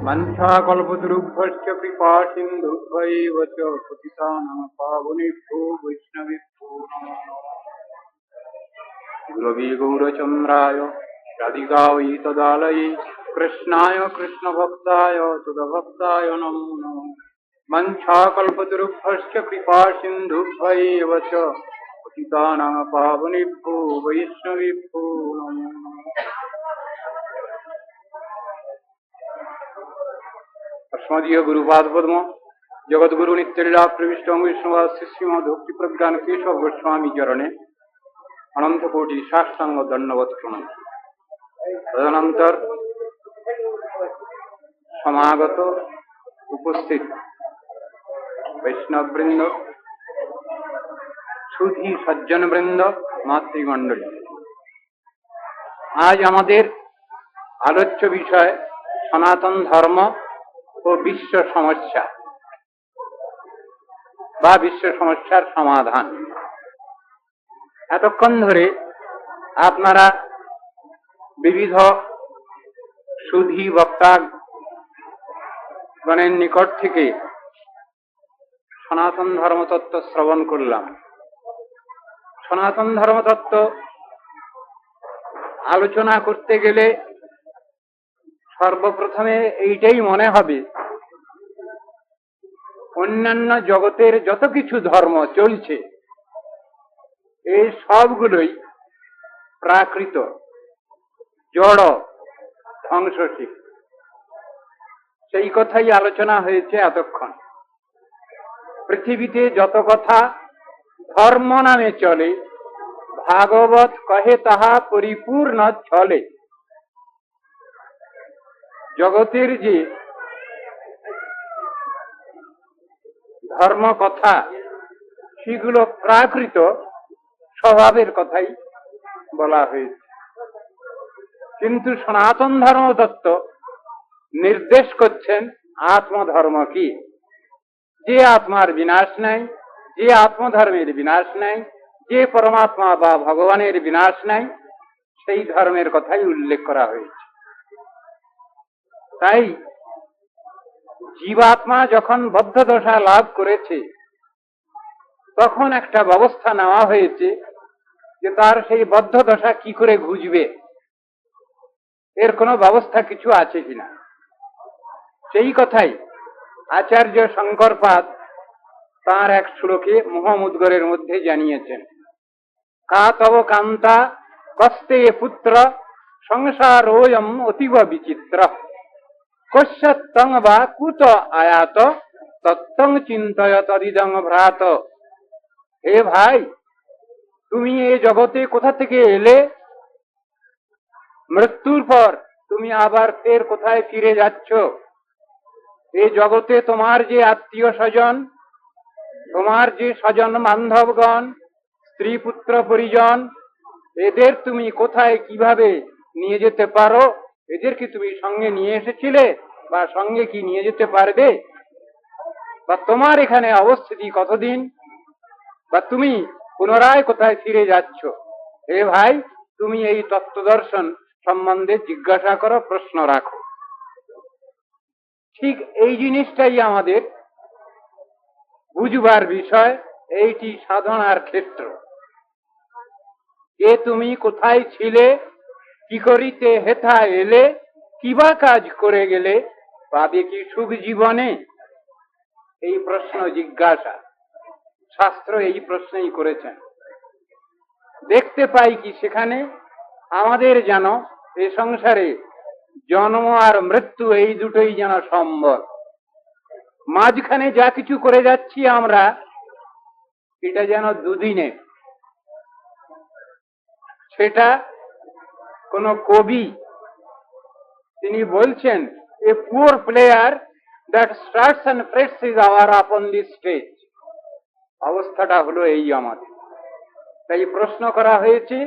वंशाकल्पतरुभ्यश्च कृपा सिन्धुभ्यैव च पतितानां पावनेभ्यो वैष्णवेभ्यो नमो नमः। गुरवे गौरचन्द्राय राधिकायै तदालये कृष्णाय कृष्णभक्ताय सुधभक्ताय नमो नमः। वंशाकल्पतरुभ्यश्च कृपा सिन्धुभ्यैव च पतितानां पावनेभ्यो वैष्णवेभ्यो नमो नमः। अस्मदीय गुरुपाद पद्म जगत गुरु नित्यलीला प्रविष्ट वैष्णव शिष्य भक्ति प्रज्ञान केशव गोस्वामी चरणे अनंत कोटि साष्टांग दंडवत प्रणाम। तदनंतर समागत उपस्थित वैष्णव वृंद, सुधी सज्जन वृंद, मातृमंडली, आज हमादेर आलोच्य विषय सनातन धर्म ও বিশ্ব সমস্যা বা বিশ্ব সমস্যার সমাধান। এতক্ষণ ধরে আপনারা বিবিধ সুধী বক্তা গণের নিকট থেকে সনাতন ধর্মতত্ত্ব শ্রবণ করলাম। সনাতন ধর্মতত্ত্ব আলোচনা করতে গেলে সর্বপ্রথমে এইটাই মনে হবে, অন্যান্য জগতের যত কিছু ধর্ম চলছে এই সবগুলোই প্রাকৃত, জড়, ধ্বংসশীল। সেই কথাই আলোচনা হয়েছে এতক্ষণ। পৃথিবীতে যত কথা ধর্ম নামে চলে, ভাগবত কহে তাহা পরিপূর্ণ চলে। জগতের যে ধর্ম কথা সেগুলো প্রাকৃত স্বভাবের কথাই বলা হয়েছে, কিন্তু সনাতন ধর্মতত্ত্ব নির্দেশ করছেন আত্মধর্ম কি, যে আত্মার বিনাশ নাই, যে আত্মধর্মের বিনাশ নাই, যে পরমাত্মা বা ভগবানের বিনাশ নাই, সেই ধর্মের কথাই উল্লেখ করা হয়েছে। তাই জীবাত্মা যখন বদ্ধ দশা লাভ করেছে তখন একটা ব্যবস্থা নেওয়া হয়েছে যে তার সেই বদ্ধ দশা কি করে ঘুচবে, এর কোনো ব্যবস্থা কিছু আছে কিনা। সেই কথাই আচার্য শঙ্করপাদ তাঁর এক শ্লোকে মহামুদ্গরের মধ্যে জানিয়েছেন। কা তব কান্তা কস্তে পুত্র সংসারোয়ম অতীব বিচিত্র কস্যত্তং বা কুত আয়াত তত্তং চিন্তয় তদিদং ভ্রাত। হে ভাই, তুমি এই জগতে কোথা থেকে এলে, মৃত্যুর পর তুমি আবার ফের কোথায় ফিরে যাচ্ছ। এই জগতে তোমার যে আত্মীয় স্বজন, তোমার যে স্বজন বান্ধবগণ, স্ত্রী পুত্র পরিজন, এদের তুমি কোথায় কিভাবে নিয়ে যেতে পারো, এদের কি তুমি সঙ্গে নিয়ে এসেছিলে বা সঙ্গে কি নিয়ে যেতে পারবে, বা তোমার এখানে অবস্থিতি কতদিন, বা তুমি পুনরায় কোথায় ফিরে যাচ্ছ। হে ভাই, তুমি এই তত্ত্বদর্শন সম্বন্ধে জিজ্ঞাসা করো, প্রশ্ন রাখো। ঠিক এই জিনিসটাই আমাদের বুঝবার বিষয়, এইটি সাধনার ক্ষেত্র। যে তুমি কোথায় ছিলে, কি করিতে হেথা এলে, কিবা কাজ করে গেলে, পাবে কি সুখ জীবনে, এই প্রশ্ন জিজ্ঞাসা শাস্ত্র এই প্রশ্নই করেছেন। দেখতে পাই কি সেখানে আমাদের যেন এই সংসারে জন্ম আর মৃত্যু এই দুটোই যেন সম্ভব। মাঝখানে যা কিছু করে যাচ্ছি আমরা, এটা যেন দুদিনে। সেটা কোন কবি তিনি বলছেন, a poor player that struts and frets his hour upon the stage. অবস্থাটা হলো এই আমাদের। তাই প্রশ্ন করা হয়েছে,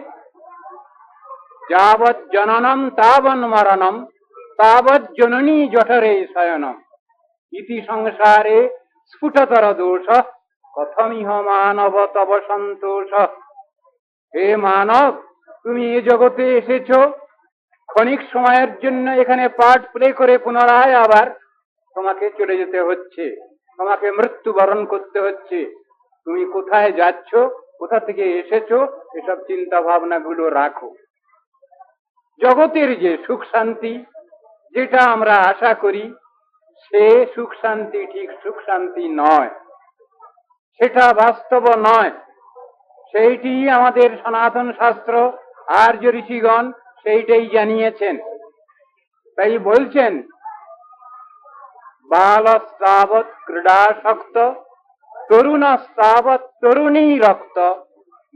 যাবৎ জননম তাবৎ মরণম তাবৎ জননী জঠরে শয়নম ইতি সংসারে স্ফুটতর দোষ কথমিহ মানব তব সন্তোষ। হে মানব, তুমি এ জগতে এসেছো, ক্ষণিক সময়ের জন্য এখানে পার্ট প্লে করে পুনরায় আবার তোমাকে চলে যেতে হচ্ছে, তোমাকে মৃত্যুবরণ করতে হচ্ছে। তুমি কোথায় যাচ্ছ, কোথা থেকে এসেছো, এসব চিন্তা ভাবনাগুলো রাখো। জগতের যে সুখ শান্তি, যেটা আমরা আশা করি, সে সুখ শান্তি ঠিক সুখ শান্তি নয়, সেটা বাস্তব নয়। সেইটি আমাদের সনাতন শাস্ত্র আর্য ঋষিগণ সেইটাই জানিয়েছেন। তাই বলছেন, বালস্তাবৎ ক্রীড়াসক্ত, তরুণস্তাবৎ তরুণী রক্ত,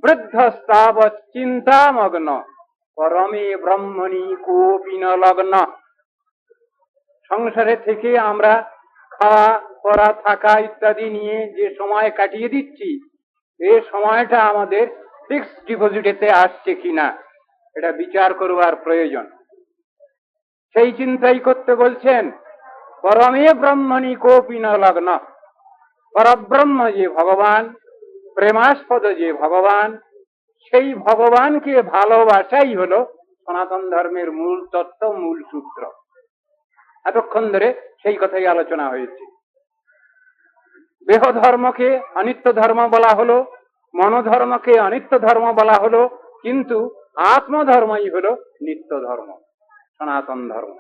বৃদ্ধস্তাবৎ চিন্তামগ্ন, পরমে ব্রহ্মণি কোপি ন লগ্ন। সংসারে থেকে আমরা খাওয়া পরা থাকা ইত্যাদি নিয়ে যে সময় কাটিয়ে দিচ্ছি, এই সময়টা আমাদের ফিক্সড ডিপোজিটেতে আসছে কিনা এটা বিচার করবার প্রয়োজন। সেই চিন্তাই করতে বলছেন। পরমে ব্রহ্মণি কোপি ন লগ্ন, পরব্রহ্ম যে ভগবান, প্রেমাস্পদ যে ভগবান, সেই ভগবানকে ভালোবাসাই হলো সনাতন ধর্মের মূল তত্ত্ব, মূল সূত্র। এতক্ষণ ধরে সেই কথাই আলোচনা হয়েছে। দেহ ধর্মকে অনিত্য ধর্ম বলা হলো, মনোধর্মকে অনিত্য ধর্ম বলা হলো, কিন্তু আত্মধর্মই হলো নিত্য ধর্ম, সনাতন ধর্ম।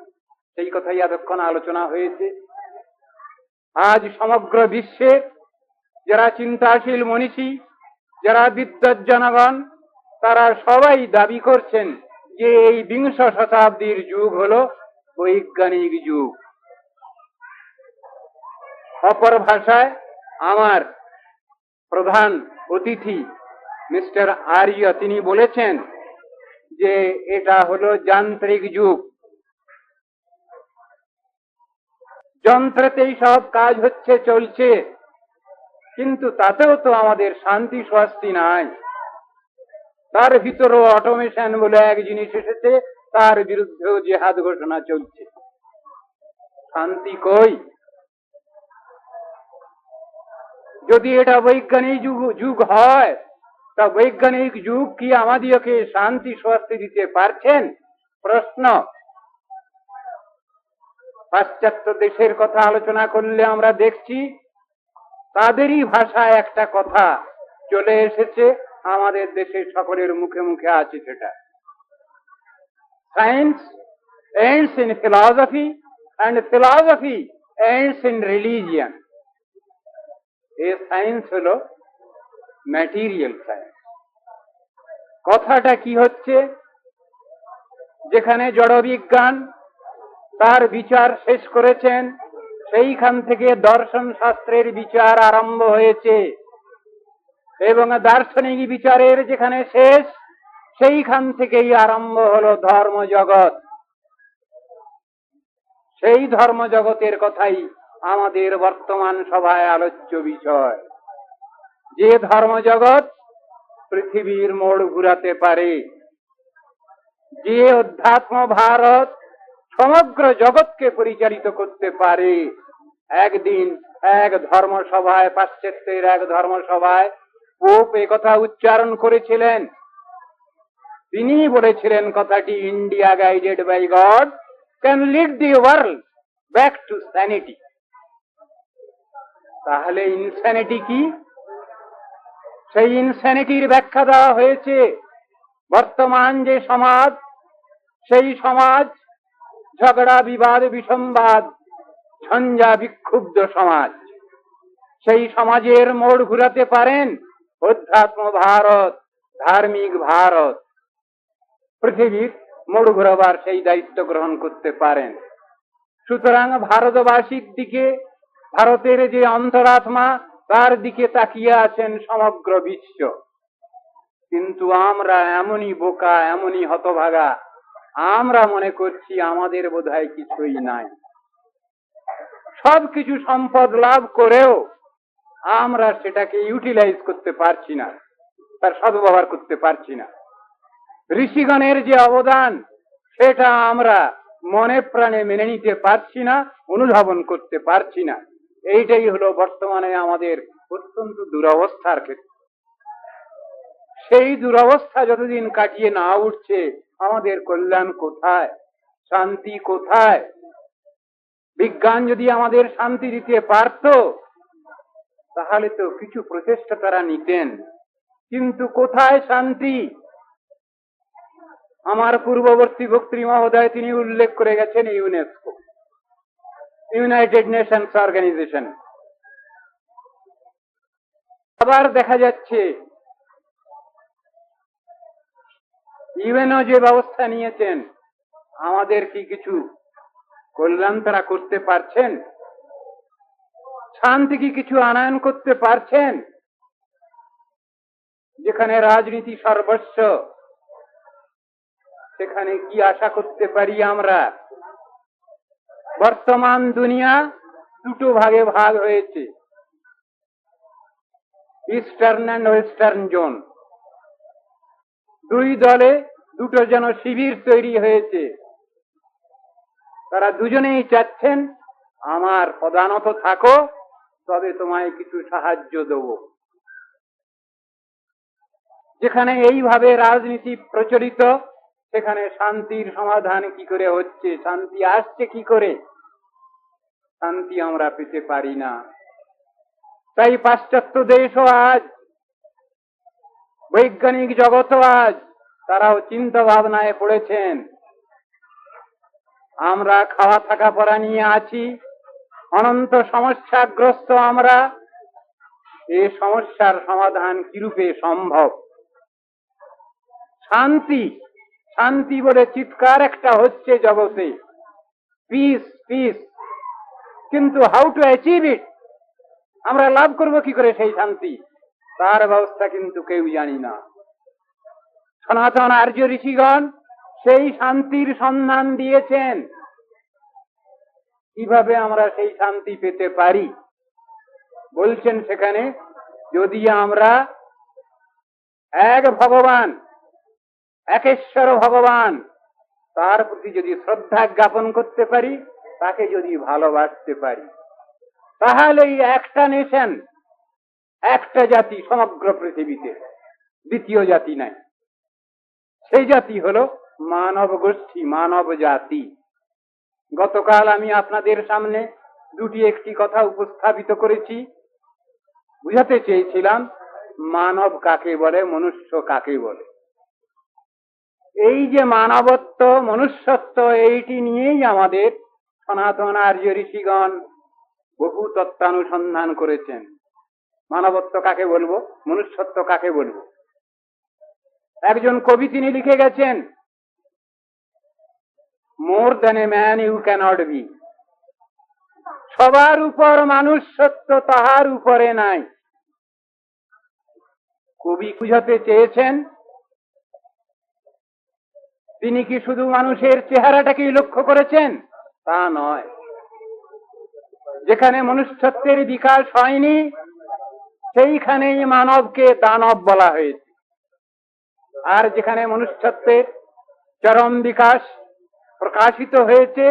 সেই কথাই এতক্ষণ আলোচনা হয়েছে। আজ সমগ্র বিশ্বে যারা চিন্তাশীল মনীষী, যারা বিদ্বৎ জনগণ, তারা সবাই দাবি করছেন যে এই বিংশ শতাব্দীর যুগ হলো বৈজ্ঞানিক যুগ। অপর ভাষায় আমার প্রধান অতিথি মিস্টার আর্য তিনি বলেছেন যে এটা হলো যান্ত্রিক যুগ। যন্ত্রতেই সব কাজ হচ্ছে, চলছে, কিন্তু তাতেও তো আমাদের শান্তি স্বস্তি নাই। তার ভিতরেও অটোমেশন বলে এক জিনিস এসেছে, তার বিরুদ্ধেও জেহাদ ঘোষণা চলছে। শান্তি কই? যদি এটা বৈজ্ঞানিক যুগ হয়, তা বৈজ্ঞানিক যুগ কি আমাদেরকে শান্তি স্বস্তি দিতে পারছেন? প্রশ্ন। পাশ্চাত্য দেশের কথা আলোচনা করলে আমরা দেখছি তাদেরই ভাষায় একটা কথা চলে এসেছে, আমাদের দেশের সকলের মুখে মুখে আছে সেটা। Science ends in philosophy and philosophy ends in religion. এই সায়েন্স হলো ম্যাটেরিয়াল সায়েন্স। কথাটা কি হচ্ছে? যেখানে জড়বিজ্ঞান তার বিচার শেষ করেছেন, সেইখান থেকে দর্শন শাস্ত্রের বিচার আরম্ভ হয়েছে, এবং দার্শনিক বিচারের যেখানে শেষ, সেইখান থেকেই আরম্ভ হলো ধর্মজগৎ। সেই ধর্মজগতের কথাই আমাদের বর্তমান সভায় আলোচ্য বিষয়। যে ধর্মজগৎ পৃথিবীর মোড় ঘুরাতে পারে, যে অধ্যাত্ম ভারত সমগ্র জগৎকে পরিচালিত করতে পারে। একদিন এক ধর্মসভায়, পাশ্চাত্যের এক ধর্মসভায় পোপ এ কথা উচ্চারণ করেছিলেন। তিনি বলেছিলেন কথাটি, India guided by God can lead the world back to sanity. তাহলে ইনস্যানিটি কি? সেই ইনস্যানিটির ব্যাখ্যা দেওয়া হয়েছে। বর্তমান যে সমাজ, সেই সমাজ ঝগড়া বিবাদ বিসম্বাদ ঝঞ্ঝা বিক্ষুব্ধ সমাজ। সেই সমাজের মোড় ঘুরাতে পারেন অধ্যাত্ম ভারত, ধার্মিক ভারত। পৃথিবীর মোড় ঘুরাবার সেই দায়িত্ব গ্রহণ করতে পারেন। সুতরাং ভারতবাসীর দিকে, ভারতের যে অন্তরাত্মা, তার দিকে তাকিয়ে আছেন সমগ্র বিশ্ব। কিন্তু আমরা এমনই বোকা, এমনই হতভাগা, আমরা মনে করছি আমাদের বোধহয় কিছুই নাই। সবকিছু সম্পদ লাভ করেও আমরা সেটাকে ইউটিলাইজ করতে পারছি না, তার সদ্ব্যবহার করতে পারছি না। ঋষিগণের যে অবদান, সেটা আমরা মনে প্রাণে মেনে নিতে পারছি না, অনুধাবন করতে পারছি না। এইটাই হলো বর্তমানে আমাদের অত্যন্ত দুরবস্থার ক্ষেত্রে। সেই দুরবস্থা যতদিন কাটিয়ে না উঠছে, আমাদের কল্যাণ কোথায়? শান্তি কোথায়? বিজ্ঞান যদি আমাদের শান্তি দিতে পারত তাহলে তো কিছু প্রচেষ্টা তারা নিতেন, কিন্তু কোথায় শান্তি? আমার পূর্ববর্তী বক্তৃ মহোদয় তিনি উল্লেখ করে গেছেন ইউনেস্কো, ইউনাইটেড নেশনস অর্গানাইজেশন। আবার দেখা যাচ্ছে ইউএনও যে ব্যবস্থা নিয়েছেন, আমাদের কি কিছু কল্যাণ তারা করতে পারছেন? শান্তি কি কিছু আনয়ন করতে পারছেন? যেখানে রাজনীতি সর্বস্ব, সেখানে কি আশা করতে পারি আমরা? বর্তমান দুনিয়া দুটো ভাগে ভাগ হয়েছে, ইস্টার্ন অ্যান্ড ওয়েস্টার্ন জোন। দুই দলে দুটো যেন শিবির তৈরি হয়েছে। তারা দুজনেই চাচ্ছেন আমার প্রধানত থাকো, তবে তোমায় কিছু সাহায্য দেব। যেখানে এইভাবে রাজনীতি প্রচলিত, সেখানে শান্তির সমাধান কি করে হচ্ছে? শান্তি আসছে কি করে? শান্তি আমরা পেতে পারি না। তাই পাশ্চাত্য দেশও আজ, বৈজ্ঞানিক জগৎও আজ, তারাও চিন্তা ভাবনায় পড়েছেন। আমরা খাওয়া থাকা পড়া নিয়ে আছি, অনন্ত সমস্যাগ্রস্ত আমরা। এই সমস্যার সমাধান কিরূপে সম্ভব? শান্তি, শান্তি বলে চিৎকার একটা হচ্ছে জগতে, পিস পিস, কিন্তু হাউ টু অ্যাচিভ ইট, আমরা লাভ করব কি করে সেই শান্তি, তার ব্যবস্থা কিন্তু কেউ জানি না। সনাতন আর্য ঋষিগণ সেই শান্তির সন্ধান দিয়েছেন। কিভাবে আমরা সেই শান্তি পেতে পারি? বলছেন সেখানে, যদি আমরা এক ভগবান, একেশ্বর ভগবান, তার প্রতি যদি শ্রদ্ধা জ্ঞাপন করতে পারি, তাকে যদি ভালোবাসতে পারি, তাহলেই একটা নেশন, একটা জাতি সমগ্র পৃথিবীতে, দ্বিতীয় জাতি নাই। সেই জাতি হলো মানব গোষ্ঠী, মানব জাতি। গতকাল আমি আপনাদের সামনে একটি কথা উপস্থাপিত করেছি, বুঝাতে চেয়েছিলাম মানব কাকে বলে, মনুষ্য কাকে বলে। এই যে মানবত্ব, মনুষ্যত্ব, এইটি নিয়েই আমাদের সনাতন আর্য ঋষিগণ বহু তত্ত্বানুসন্ধান করেছেন। মানবত্ব কাকে বলবো, মনুষ্যত্ব কাকে বলবো? একজন কবি তিনি লিখে গেছেন, more than a man you cannot be. সবার উপর মানুষত্ব, তাহার উপরে নাই। কবি বুঝাতে চেয়েছেন, তিনি কি শুধু মানুষের চেহারাটাকেই লক্ষ্য করেছেন? তা নয়। যেখানে মনুষ্যত্বের বিকাশ হয়নি, সেইখানেই মানবকে দানব বলা হয়েছে। আর যেখানে মনুষ্যত্বের চরম বিকাশ প্রকাশিত হয়েছে,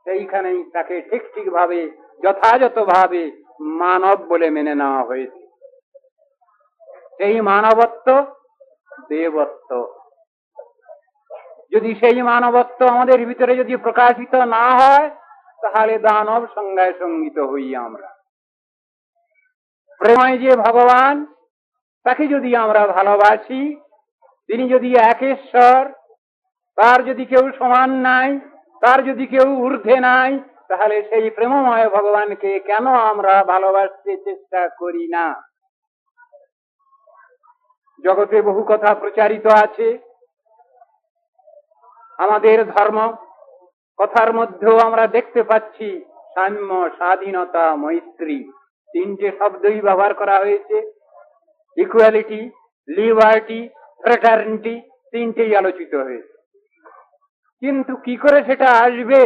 সেইখানেই তাকে ঠিক ঠিক ভাবে, যথাযথভাবে মানব বলে মেনে নেওয়া হয়েছে। সেই মানবত্ব দেবত্ব। যদি সেই মানবত্ব আমাদের ভিতরে যদি প্রকাশিত না হয়, তাহলে দানব সংজ্ঞায় সঙ্গীত হই আমরা। প্রেময় যে ভগবান, তাকে যদি আমরা ভালোবাসি, তিনি যদি একেশ্বর, তার যদি কেউ সমান নাই, তার যদি কেউ ঊর্ধ্বে নাই, তাহলে সেই প্রেমময় ভগবানকে কেন আমরা ভালোবাসতে চেষ্টা করি না? জগতে বহু কথা প্রচারিত আছে। আমাদের ধর্ম কথার মধ্যেও আমরা দেখতে পাচ্ছি সাম্য, স্বাধীনতা, মৈত্রী, তিনটে শব্দই ব্যবহার করা হয়েছে। ইকুয়ালিটি, লিবার্টি, ফ্রেটার্নিটি, তিনটেই আলোচিত হয়েছে। কিন্তু কি করে সেটা আসবে?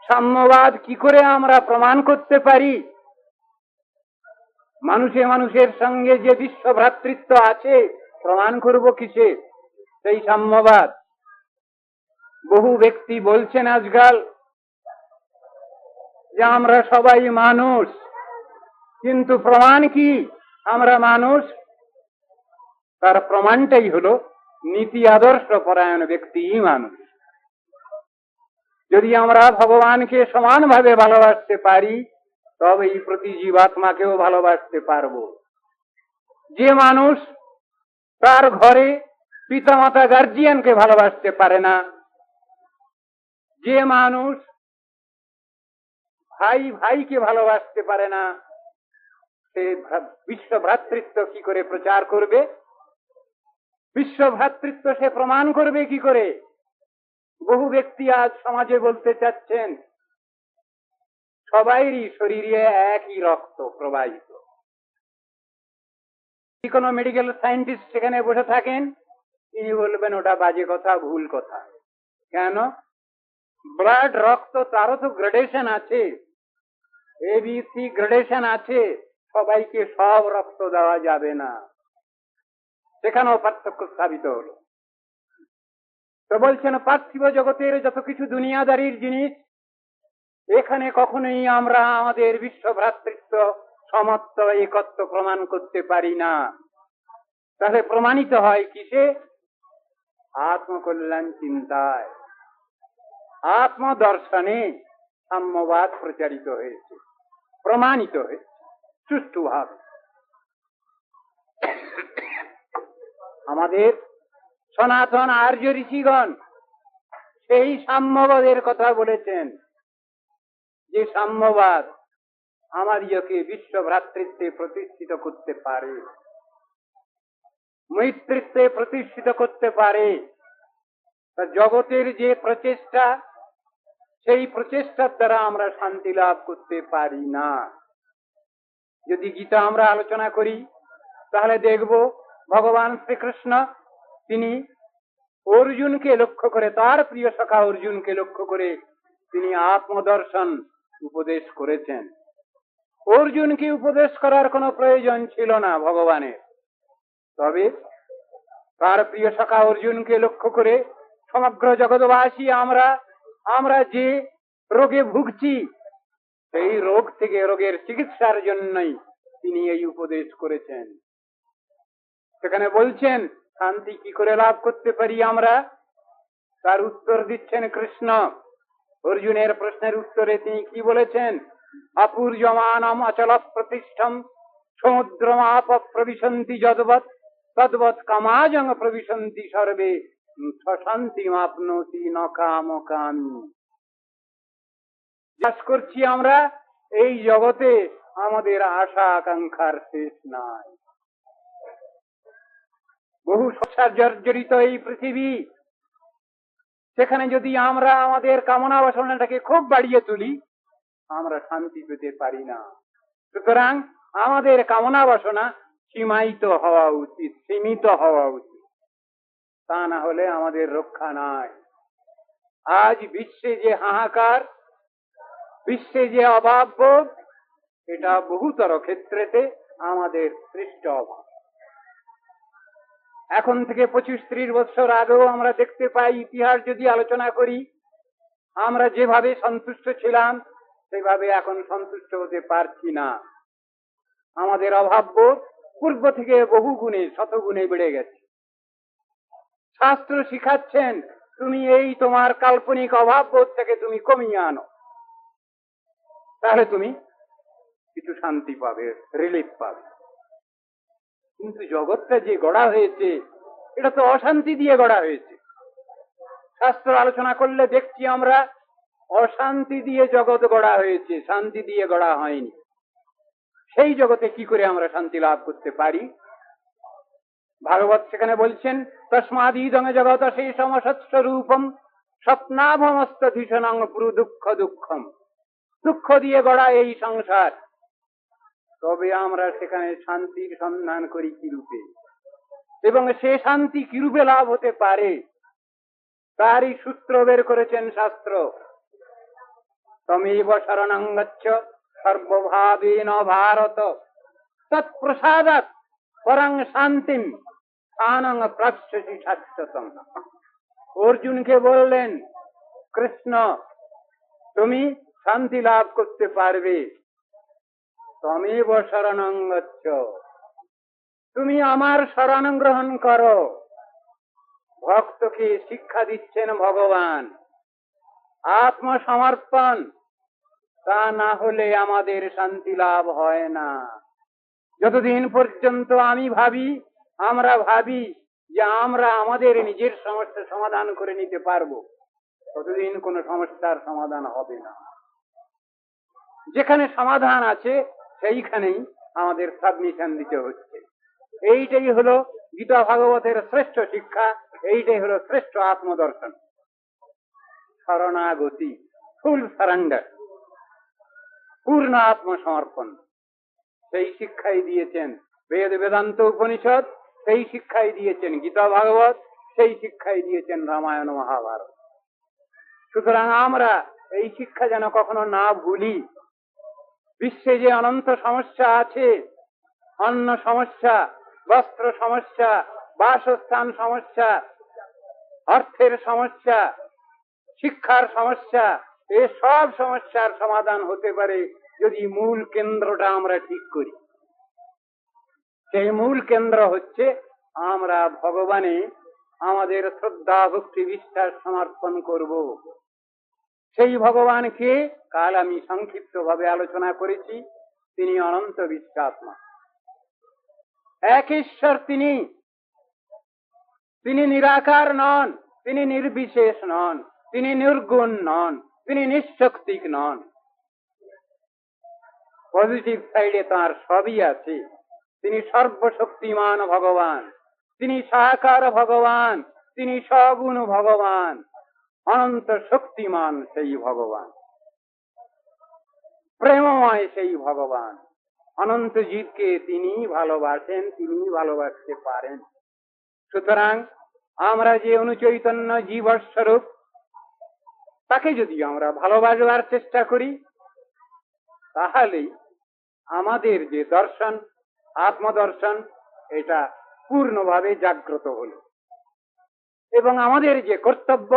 সাম্যবাদ কি করে আমরা প্রমাণ করতে পারি? মানুষে মানুষের সঙ্গে যে বিশ্ব ভ্রাতৃত্ব আছে, প্রমাণ করব কিসে সেই সাম্যবাদ? বহু ব্যক্তি বলছেন আজকাল যে আমরা সবাই মানুষ, কিন্তু প্রমাণ কি আমরা মানুষ? তার প্রমাণটাই হলো নীতি আদর্শ পরায়ণ ব্যক্তিই মানুষ। যদি আমরা ভগবানকে সমানভাবে ভালোবাসতে পারি তবে এই প্রতি জীবাত্মাকেও ভালোবাসতে পারবো। যে মানুষ তার ঘরে পিতামাতা গার্জিয়ানকে ভালোবাসতে পারে না, যে মানুষ ভাই ভাইকে ভালোবাসতে পারে না, সে বিশ্ব ভ্রাতৃত্ব কি করে প্রচার করবে? বিশ্ব ভ্রাতৃত্ব সে প্রমাণ করবে কি করে? বহু ব্যক্তি আজ সমাজে বলতে চাচ্ছেন সবাইরই শরীরে একই রক্ত প্রবাহিত। কোন মেডিকেল সায়েন্টিস্ট সেখানে বসে থাকেন, তিনি বলবেন ওটা বাজে কথা, ভুল কথা। কেন? ব্লাড রক্ত তারও তো গ্রেডেশন আছে, এবিসি গ্রেডেশন আছে, সবাইকে সব রক্ত দেওয়া যাবে না, সেখানেও পার্থক্য স্থাপিত হলো। তো বলছেন পার্থিব জগতের যত কিছু দুনিয়াদারির জিনিস, এখানে কখনোই আমরা আমাদের বিশ্ব ভ্রাতৃত্ব সমত্ব একত্ব প্রমাণ করতে পারি না। তাহলে প্রমাণিত হয় কিসে? আত্মকল্যাণ চিন্তায়, আত্মদর্শনে সাম্যবাদ প্রচারিত হয়েছে, প্রমাণিত হয়েছে সুষ্ঠুভাবে। আমাদের সনাতন আর্য ঋষিগণ সেই সাম্যবাদের কথা বলেছেন, যে সাম্যবাদ আমাদিগকে বিশ্ব ভ্রাতৃত্বে প্রতিষ্ঠিত করতে পারে, মৈত্রীত্বে প্রতিষ্ঠিত করতে পারে। জগতের যে প্রচেষ্টা, সেই প্রচেষ্টার দ্বারা আমরা শান্তি লাভ করতে পারি না। যদি গীতা আমরা আলোচনা করি তাহলে দেখব ভগবান শ্রীকৃষ্ণ তিনি অর্জুনকে লক্ষ্য করে, তার প্রিয় সখা অর্জুনকে লক্ষ্য করে তিনি আত্মদর্শন উপদেশ করেছেন। অর্জুনকে উপদেশ করার কোনো প্রয়োজন ছিল না ভগবানের, তবে তার প্রিয় সখা অর্জুনকে লক্ষ্য করে সমগ্র জগৎবাসী আমরা যে রোগে ভুগছি, সেই রোগ থেকে রোগের চিকিৎসার জন্যই তিনি এই উপদেশ করেছেন। সেখানে বলছেন শান্তি কি করে লাভ করতে পারি আমরা, তার উত্তর দিচ্ছেন কৃষ্ণ। অর্জুনের প্রশ্নের উত্তরে তিনি কি বলেছেন? অপূর্যমানম অচল প্রতিষ্ঠম সমুদ্রমাপ প্রবিশন্তি যদ্বৎ তদ্বৎ কামাজং প্রবিশন্তি সর্বে শান্তিমাপ্নোতি ন কামকামী। বাস করছি আমরা এই জগতে, আমাদের আশা আকাঙ্ক্ষার শেষ নাই। বহু সংসার জর্জরিত এই পৃথিবী, সেখানে যদি আমরা আমাদের কামনা বাসনাটাকে খুব বাড়িয়ে তুলি, আমরা শান্তি পেতে পারি না। সুতরাং আমাদের কামনা বাসনা সীমায়িত হওয়া উচিত, সীমিত হওয়া উচিত, তা না হলে আমাদের রক্ষা নাই। আজ বিশ্বে যে হাহাকার, বিশ্বে যে অভাব বোধ, এটা বহুতর ক্ষেত্রেতে আমাদের সৃষ্ট অভাব। এখন থেকে 25-30 বছর আগেও আমরা দেখতে পাই, ইতিহাস যদি আলোচনা করি, আমরা যেভাবে সন্তুষ্ট ছিলাম সেভাবে এখন সন্তুষ্ট হতে পারছি না। আমাদের অভাববোধ পূর্ব থেকে বহু গুণে, শতগুণে বেড়ে গেছে। শাস্ত্র শিখাচ্ছেন তুমি এই তোমার কাল্পনিক অভাববোধটাকে তুমি কমিয়ে আনো, তাহলে তুমি কিছু শান্তি পাবে, রিলিফ পাবে। কিন্তু জগৎটা যে গড়া হয়েছে, এটা তো অশান্তি দিয়ে গড়া হয়েছে। শাস্ত্র আলোচনা করলে দেখছি আমরা অশান্তি দিয়ে জগৎ গড়া হয়েছে, শান্তি দিয়ে গড়া হয়নি। সেই জগতে কি করে আমরা শান্তি লাভ করতে পারি? ভাগবত সেখানে বলছেন তস্মাদিদং জগৎ শেষম সৎস্বরূপম স্বপ্নাভমস্ত ভীষণং পুরু দুঃখ দুঃখম। দুঃখ দিয়ে গড়া এই সংসার, তবে আমরা সেখানে শান্তির সন্ধান করি কি রূপে, এবং সে শান্তি কি রূপে লাভ হতে পারে তারই সূত্র বের করেছেন শাস্ত্র। তমেব শরণং গচ্ছ সর্বভাবেন ভারত তৎপ্রসাদাৎ পরং শান্তিম স্থানং প্রাপ্স্যসি শাশ্বতম। অর্জুনকে বললেন কৃষ্ণ, তুমি শান্তি লাভ করতে পারবে, তমেব শরণং গচ্ছ, তুমি আমার শরণ গ্রহণ করো। ভক্তকে শিক্ষা দিচ্ছেন ভগবান, আত্মসমর্পণ, তা না হলে আমাদের শান্তি লাভ হয় না। যতদিন পর্যন্ত আমরা ভাবি যে আমরা আমাদের নিজের সমস্যা সমাধান করে নিতে পারবো, ততদিন কোনো সমস্যার সমাধান হবে না। যেখানে সমাধান আছে সেইখানেই আমাদের সাবমিশন দিতে হচ্ছে। এইটাই হলো গীতা ভাগবতের শ্রেষ্ঠ শিক্ষা, এইটাই হলো শ্রেষ্ঠ আত্মদর্শন। শরণাগতি, ফুল সারেন্ডার, পূর্ণ আত্মসমর্পণ, সেই শিক্ষাই দিয়েছেন বেদ বেদান্ত উপনিষদ, সেই শিক্ষাই দিয়েছেন গীতা ভাগবত, সেই শিক্ষাই দিয়েছেন রামায়ণ মহাভারত। সুতরাং আমরা এই শিক্ষা যেন কখনো না ভুলি। বিশ্বে যে অনন্ত সমস্যা আছে, অন্ন সমস্যা, বস্ত্র সমস্যা, বাসস্থান সমস্যা, অর্থের সমস্যা, শিক্ষার সমস্যা, এই সব সমস্যার সমাধান হতে পারে যদি মূল কেন্দ্রটা আমরা ঠিক করি। সেই মূল কেন্দ্র হচ্ছে আমরা ভগবানে আমাদের শ্রদ্ধা ভক্তি বিশ্বাস সমর্পণ করব। সেই ভগবানকে কাল আমি সংক্ষিপ্ত ভাবে আলোচনা করেছি, তিনি অনন্ত বিশ্বাত্মা, এক ঈশ্বর। তিনি নিরাকার নন, তিনি নির্বিশেষ নন, তিনি নির্গুণ নন, তিনি নিঃশক্তিক নন। পজিটিভ সাইডে তার সবই আছে। তিনি সর্বশক্তিমান ভগবান, তিনি সাকার ভগবান, তিনি সগুণ ভগবান, অনন্ত শক্তিমান সেই ভগবান, প্রেমময় সেই ভগবান। অনন্ত জীবকে তিনি ভালোবাসেন, তিনি ভালোবাসতে পারেন। সুতরাং আমরা যে অনুচৈতন্য জীবস্বরূপ, তাকে যদি আমরা ভালোবাসবার চেষ্টা করি, তাহলেই আমাদের যে দর্শন, আত্মদর্শন, এটা পূর্ণভাবে জাগ্রত হল। এবং আমাদের যে কর্তব্য,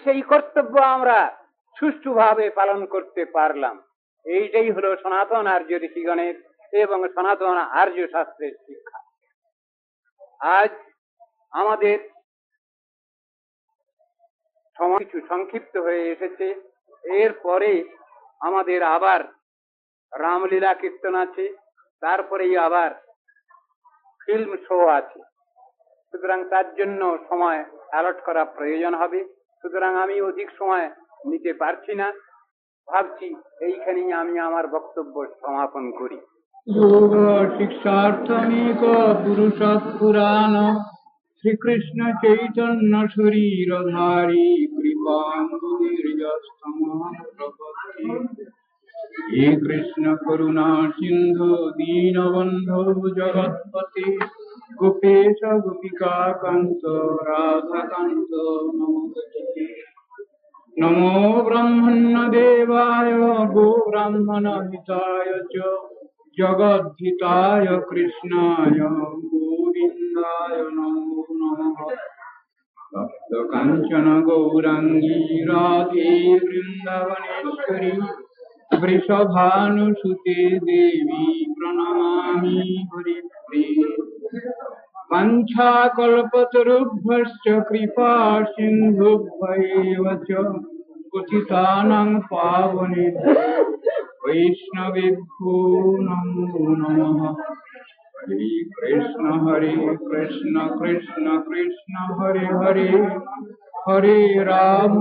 সেই কর্তব্য আমরা সুষ্ঠুভাবে পালন করতে পারলাম। এইটাই হলো সনাতন আর্য ঋষিগণের এবং সনাতন আর্য শাস্ত্রের শিক্ষা। আজ আমাদের সময় কিছু সংক্ষিপ্ত হয়ে এসেছে। এরপরে আমাদের আবার রামলীলা কীর্তন আছে, তারপরেই আবার ফিল্ম শো আছে। সুতরাং তার জন্য সময় অ্যালট করা প্রয়োজন হবে। সুতরাং আমি অধিক সময় নিতে পারছি না, ভাবছি এইখানেই আমি আমার বক্তব্য সমাপন করি। যোগ শিক্ষার্থমিক পুরুষৎ পুরাণ শ্রীকৃষ্ণ চৈতন্য শরীরধারী কৃপাম্বুদীর্যস্তমাং প্রপদ্যে হে কৃষ্ণ করুণা সিন্ধু দীনবন্ধো জগৎপতে গোপেশ গোপিকা কান্ত রাধাকান্ত নমস্তে। নমো ব্রহ্মণ্য দেবায় গো ব্রাহ্মণ হিতায় চ জগদ্ধিতায় কৃষ্ণায় গোবিন্দায় নমো নমঃ। তপ্ত কাঞ্চন গৌরাঙ্গী রাধে বৃন্দাবনেশ্বরী বৃষভানুসুতে দেবী প্রণমামি হরিপ্রিয়ে। বাঞ্ছাকল্পতরুভ্যশ্চ কৃপা সিন্ধুভ্যৈব চ পতিতানাং পাবনেভ্যো বৈষ্ণবেভ্যো নমো নমঃ। হরে কৃষ্ণ কৃষ্ণ কৃষ্ণ হরে হরে, হরে রাম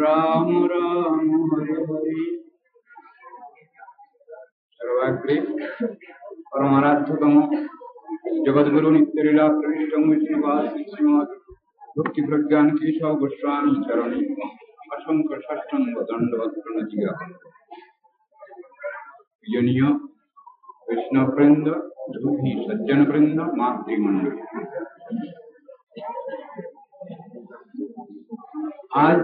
রাম রাম হরে হরে। সর্বাগ্রে পরমারাধ্যতম জগদ্গুরু নিত্যলীলা প্রবিষ্ট শ্রীবাস শ্রীমদ ভক্তি প্রজ্ঞান কেশব গোস্বামী চরণে অসংখ্য ষষ্ঠাঙ্গ দণ্ডবৎ প্রণতি জ্ঞাপন। পূজনীয় বৈষ্ণববৃন্দ, যোগী সজ্জনবৃন্দ, মাতৃমণ্ডলী, আজ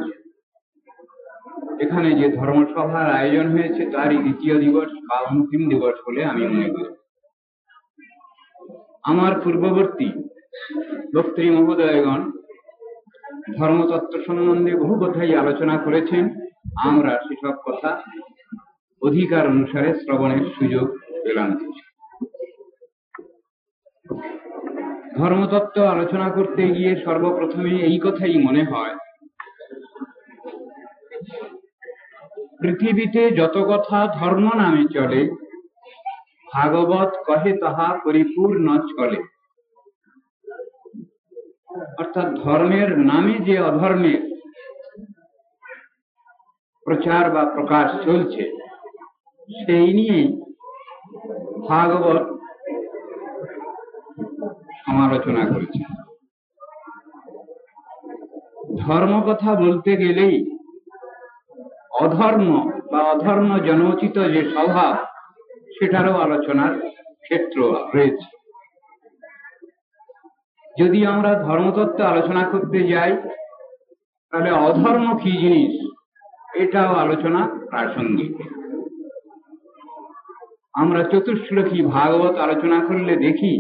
এখানে যে ধর্মসভার আয়োজন হয়েছে তারই দ্বিতীয় দিবস, কাল অন্তিম দিবস বলে আমি মনে করি। আমার পূর্ববর্তী বক্তৃ মহোদয়গণ ধর্মতত্ত্ব সম্বন্ধে বহু কথাই আলোচনা করেছেন। আমরা সেসব কথা অধিকার অনুসারে শ্রবণের সুযোগ পেলাম। ধর্মতত্ত্ব আলোচনা করতে গিয়ে সর্বপ্রথমে এই কথাই মনে হয় পৃথিবীতে যত কথা ধর্ম নামে চলে, ভাগবত কহে তাহা পরিপূর্ণ চলে। অর্থাৎ ধর্মের নামে যে অধর্মের প্রচার বা প্রকাশ চলছে, সেই নিয়েই ভাগবত সমালোচনা করেছে। ধর্ম কথা বলতে গেলেই অধর্ম বা অধর্ম জনোচিত যে স্বভাব, সেটারও আলোচনার ক্ষেত্র রয়েছে। যদি আমরা ধর্মতত্ত্ব আলোচনা করতে যাই, তাহলে অধর্ম কি জিনিস এটাও আলোচনা প্রাসঙ্গিক। আমরা চতুশ্লোকী ভাগবত আলোচনা করলে দেখি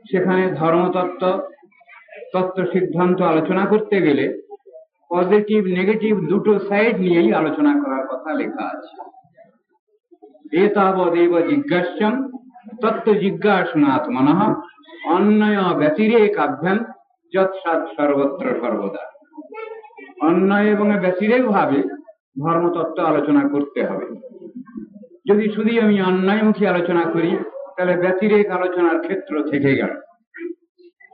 সেখানে ধর্মতত্ত্ব তত্ত্ব সিদ্ধান্ত আলোচনা করতে গেলে পজিটিভ নেগেটিভ দুটো সাইড নিয়েই আলোচনা করার কথা লেখা আছে। এতাবদেব জিজ্ঞাস্যম তত্ত্ব জিজ্ঞাসনাত্মনঃ অন্যয় ব্যতিরেকাভ্যাম যৎসাৎ সর্বত্র সর্বদা। অন্যয় এবং ব্যতিরেক ভাবে ধর্মতত্ত্ব আলোচনা করতে হবে। যদি শুধু আমি অন্যায়মুখী আলোচনা করি, তাহলে ব্যতিরেক আলোচনার ক্ষেত্র থেকে গেল।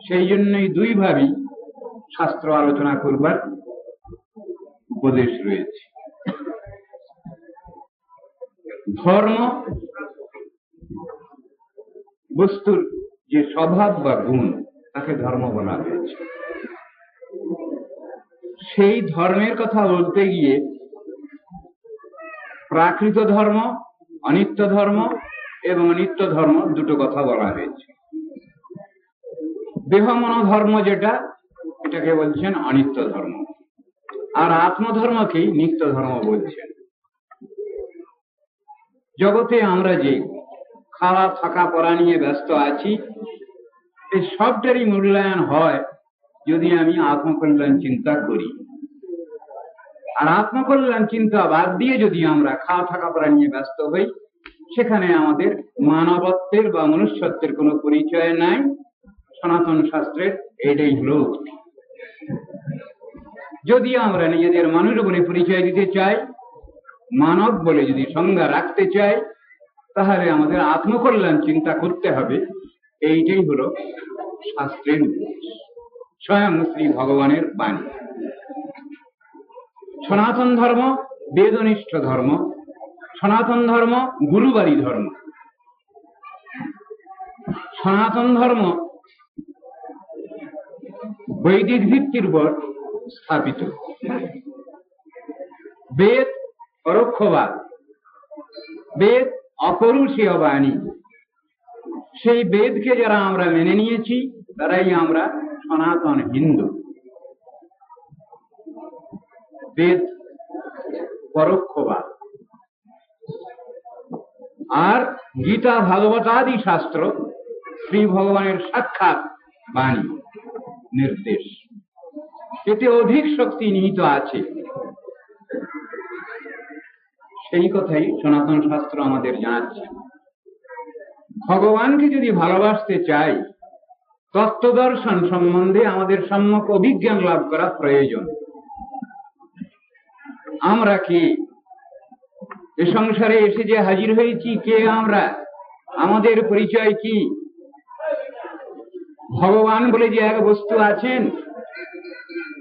সেই জন্যই দুই ভাবেই শাস্ত্র আলোচনা করবার উপদেশ রয়েছে। ধর্ম বস্তুর যে স্বভাব বা গুণ, তাকে ধর্ম বলা হয়েছে। সেই ধর্মের কথা বলতে গিয়ে প্রাকৃত ধর্ম, অনিত্য ধর্ম এবং নিত্য ধর্ম দুটো কথা বলা হয়েছে। দেহমন ধর্ম যেটা, এটাকে বলছেন অনিত্য ধর্ম, আর আত্মধর্মকেই নিত্য ধর্ম বলছেন। জগতে আমরা যে খাওয়া থাকা পড়া নিয়ে ব্যস্ত আছি, এই সবটারই মূল্যায়ন হয় যদি আমি আত্মকল্যাণ চিন্তা করি। আর আত্মকল্যাণ চিন্তা বাদ দিয়ে যদি আমরা খাওয়া থাকা পড়া নিয়ে ব্যস্ত হই, সেখানে আমাদের মানবত্বের বা মনুষ্যত্বের কোনো পরিচয় নাই। সনাতন শাস্ত্রের এটাই হল উক্তি। যদি আমরা নিজেদের মানুষ বলে পরিচয় দিতে চাই, মানব বলে যদি সংজ্ঞা রাখতে চাই, তাহলে আমাদের আত্মকল্যাণ চিন্তা করতে হবে। এইটাই হলো শাস্ত্রের স্বয়ং শ্রী ভগবানের বাণী। সনাতন ধর্ম বেদনিষ্ঠ ধর্ম, সনাতন ধর্ম গুরুবারী ধর্ম। সনাতন ধর্ম বৈদিক ভিত্তির উপর স্থাপিত। বেদ পরোক্ষবাদ, বেদ অপরুষীয় বাণী। সেই বেদকে যারা আমরা মেনে নিয়েছি, তারাই আমরা সনাতন হিন্দু। বেদ পরোক্ষবাদ। আর গীতা ভাগবতাদি শাস্ত্র শ্রী ভগবানের সাক্ষাৎ বাণী, নির্দেশ। এতে অধিক শক্তি নিহিত আছে। সেই কথাই সনাতন শাস্ত্র আমাদের জানাচ্ছে। ভগবানকে যদি ভালোবাসতে চাই, তত্ত্বদর্শন সম্বন্ধে আমাদের সম্যক অভিজ্ঞান লাভ করা প্রয়োজন। আমরা কে? এ সংসারে এসে যে হাজির হয়েছি, কে আমরা? আমাদের পরিচয় কি? ভগবান বলে যে এক বস্তু আছেন,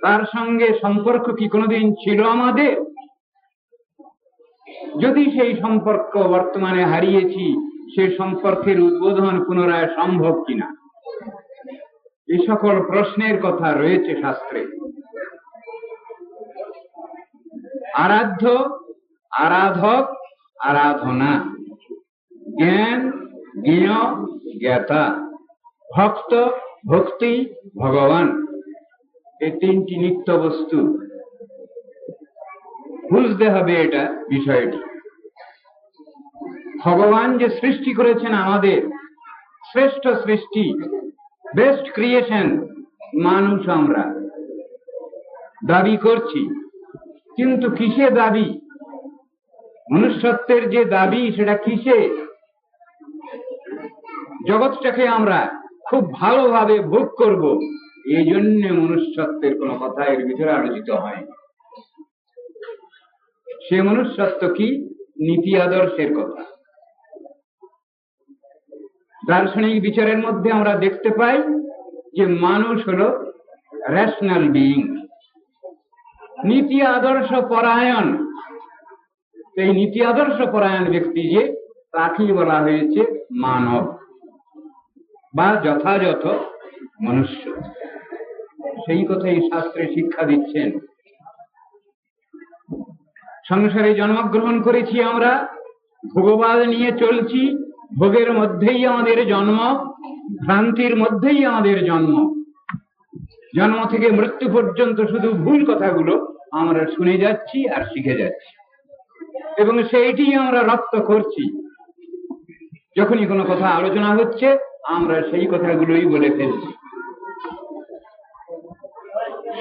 তার সঙ্গে সম্পর্ক কি কোনোদিন ছিল আমাদের? যদি সেই সম্পর্ক বর্তমানে হারিয়েছি, সে সম্পর্কের উদ্বোধন পুনরায় সম্ভব কিনা, এই সকল প্রশ্নের কথা রয়েছে শাস্ত্রে। আরাধ্য, আরাধক, আরাধনা, জ্ঞান, জ্ঞেয়, জ্ঞাতা, ভক্ত, ভক্তি, ভগবান, এই তিনটি নিত্য বস্তু। বুঝতে হবে এটা বিষয়টি। ভগবান যে সৃষ্টি করেছেন আমাদের, শ্রেষ্ঠ সৃষ্টি, বেস্ট ক্রিয়েশন, মানুষ আমরা দাবি করছি। কিন্তু কিসে দাবি? মনুষ্যত্বের যে দাবি, সেটা কিসে? জগৎটাকে আমরা খুব ভালোভাবে ভোগ করব, এই জন্য মনুষ্যত্বের কোনো কথা এর ভিতরে আলোচিত হয়। সে মনুষ্যত্ব কি? নীতি আদর্শের কথা। দার্শনিক বিচারের মধ্যে আমরা দেখতে পাই যে মানুষ হল রেশনাল বিইং, নীতি আদর্শ পরায়ণ। এই নীতি আদর্শ পরায়ণ ব্যক্তি যে, তাকেই বলা হয়েছে মানব বা যথাযথ মনুষ্য। সেই কথাই শাস্ত্রে শিক্ষা দিচ্ছেন। সংসারে জন্মগ্রহণ করেছি আমরা, ভোগবাদ নিয়ে চলছি, ভোগের মধ্যেই আমাদের জন্ম, ভ্রান্তির মধ্যেই আমাদের জন্ম। জন্ম থেকে মৃত্যু পর্যন্ত শুধু ভুল কথাগুলো আমরা শুনে যাচ্ছি আর শিখে যাচ্ছি, এবং সেইটি আমরা রপ্ত করছি। যখনই কোনো কথা আলোচনা হচ্ছে আমরা সেই কথাগুলোই বলে ফেলছি।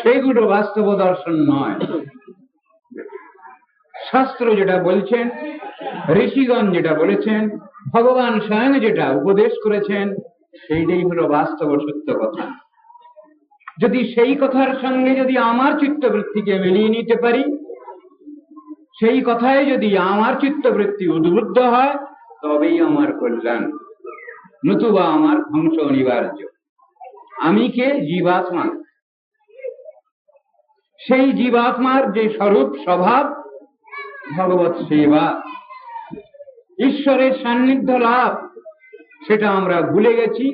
সেইগুলো বাস্তব দর্শন নয়। শাস্ত্র যেটা বলছেন, ঋষিগণ যেটা বলেছেন, ভগবান স্বয়ং যেটা উপদেশ করেছেন, সেইটাই হলো বাস্তব সত্য কথা। যদি সেই কথার সঙ্গে যদি আমার চিত্তবৃত্তিকে মিলিয়ে নিতে পারি, সেই কথায় যদি আমার চিত্তবৃত্তি উদ্বুদ্ধ হয়, তবেই আমার কল্যাণ, নতুবা আমার ধ্বংস অনিবার্য। আমি কে? জীবাত্মা। সেই জীবাত্মার যে স্বরূপ স্বভাব, ভগবৎ সেবা, ঈশ্বরের সান্নিধ্য লাভ, সেটা আমরা ভুলে গেছি।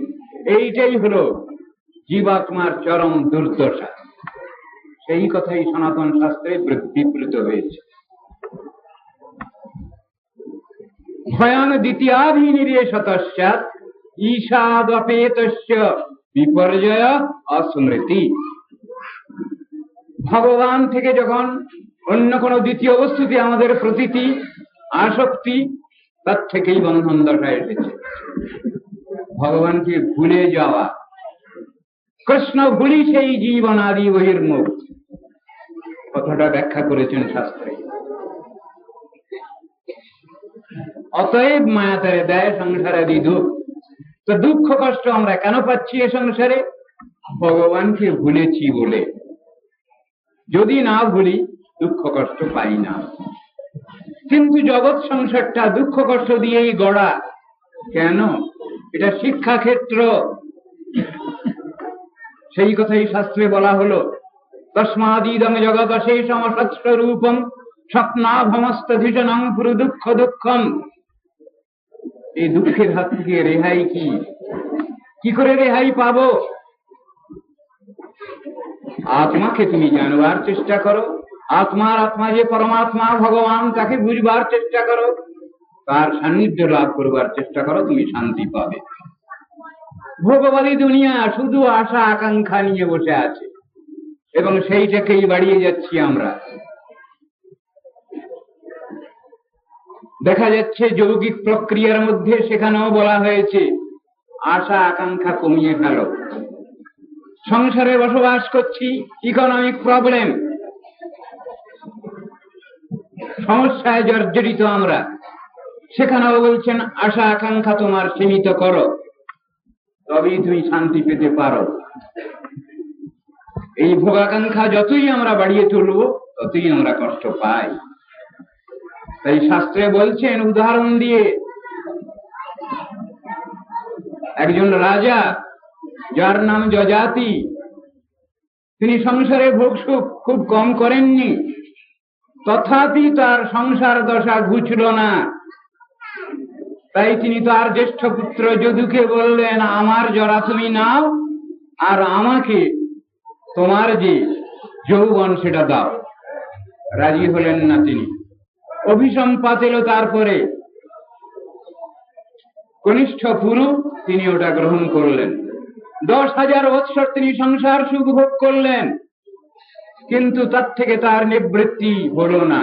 এইটাই হলো জীবাত্মার চরম দুর্দশা। সেই কথাই সনাতন শাস্ত্রে বিবৃত হয়েছে। ভয়ান দ্বিতীয়াভিনিবেশতস্যাৎ ঈশাদপেতস্য বিপর্যয় অস্মৃতি। ভগবান থেকে যখন অন্য কোনো দ্বিতীয় বস্তুতে আমাদের প্রতীতি, আসক্তি, তার থেকেই বন্ধন দশা এসেছে। ভগবানকে ভুলে যাওয়া, কৃষ্ণ ভুলি সেই জীবন আদি বহির্মুখ, কথাটা ব্যাখ্যা করেছেন শাস্ত্রে। অতএব মায়াতারে দেয় সংসারাদি দুঃখ। তো দুঃখ কষ্ট আমরা কেন পাচ্ছি এ সংসারে? ভগবানকে ভুলেছি বলে। যদি না ভুলি দুঃখ কষ্ট পাই না। কিন্তু জগৎ সংসারটা দুঃখ কষ্ট দিয়েই গড়া। কেন? এটা শিক্ষাক্ষেত্র। সেই কথাই শাস্ত্রে বলা হলো, তস্মাদিদং জগৎ অশেষম সৎস্বরূপম স্বপ্নাভমস্তধিজনং পুরু দুঃখ দুঃখম। এই দুঃখের হাত থেকে রেহাই কি করে রেহাই পাবো? আত্মাকে তুমি জানবার চেষ্টা করো। আত্মা যে পরমাত্মা ভগবান, তাকে বুঝবার চেষ্টা করো, তার সান্নিধ্য লাভ করবার চেষ্টা করো, তুমি শান্তি পাবে। ভোগবাদী দুনিয়া শুধু আশা আকাঙ্ক্ষা নিয়ে বসে আছে, এবং সেইটাকেই বাড়িয়ে যাচ্ছি আমরা। দেখা যাচ্ছে যৌগিক প্রক্রিয়ার মধ্যে সেখানেও বলা হয়েছে আশা আকাঙ্ক্ষা কমিয়ে ফেলো। সংসারে বসবাস করছি, ইকোনমিক প্রবলেম, সমস্যায় জর্জরিত আমরা, সেখানেও বলছেন আশা আকাঙ্ক্ষা তোমার সীমিত করো, তবেই তুমি শান্তি পেতে পারো। এই ভোগাকাঙ্ক্ষা যতই আমরা বাড়িয়ে তুলব, ততই আমরা কষ্ট পাই। তাই শাস্ত্রে বলছেন উদাহরণ দিয়ে, একজন রাজা যার নাম যজাতি, তিনি সংসারে ভোগ সুখ খুব কম করেননি, তথাপি তার সংসার দশা ঘুচল না। তাই তিনি তার জ্যেষ্ঠ পুত্র যদুকে বললেন, আমার জরা তুমি নাও, আর আমাকে তোমার যে যৌবন সেটা দাও। রাজি হলেন না তিনি। অভিসম্পাত এলো তারপরে, কনিষ্ঠ পুরু তিনি ওটা গ্রহণ করলেন। 10,000 বৎসর তিনি সংসার সুখ ভোগ করলেন, কিন্তু তার থেকে তার নিবৃত্তি হলো না।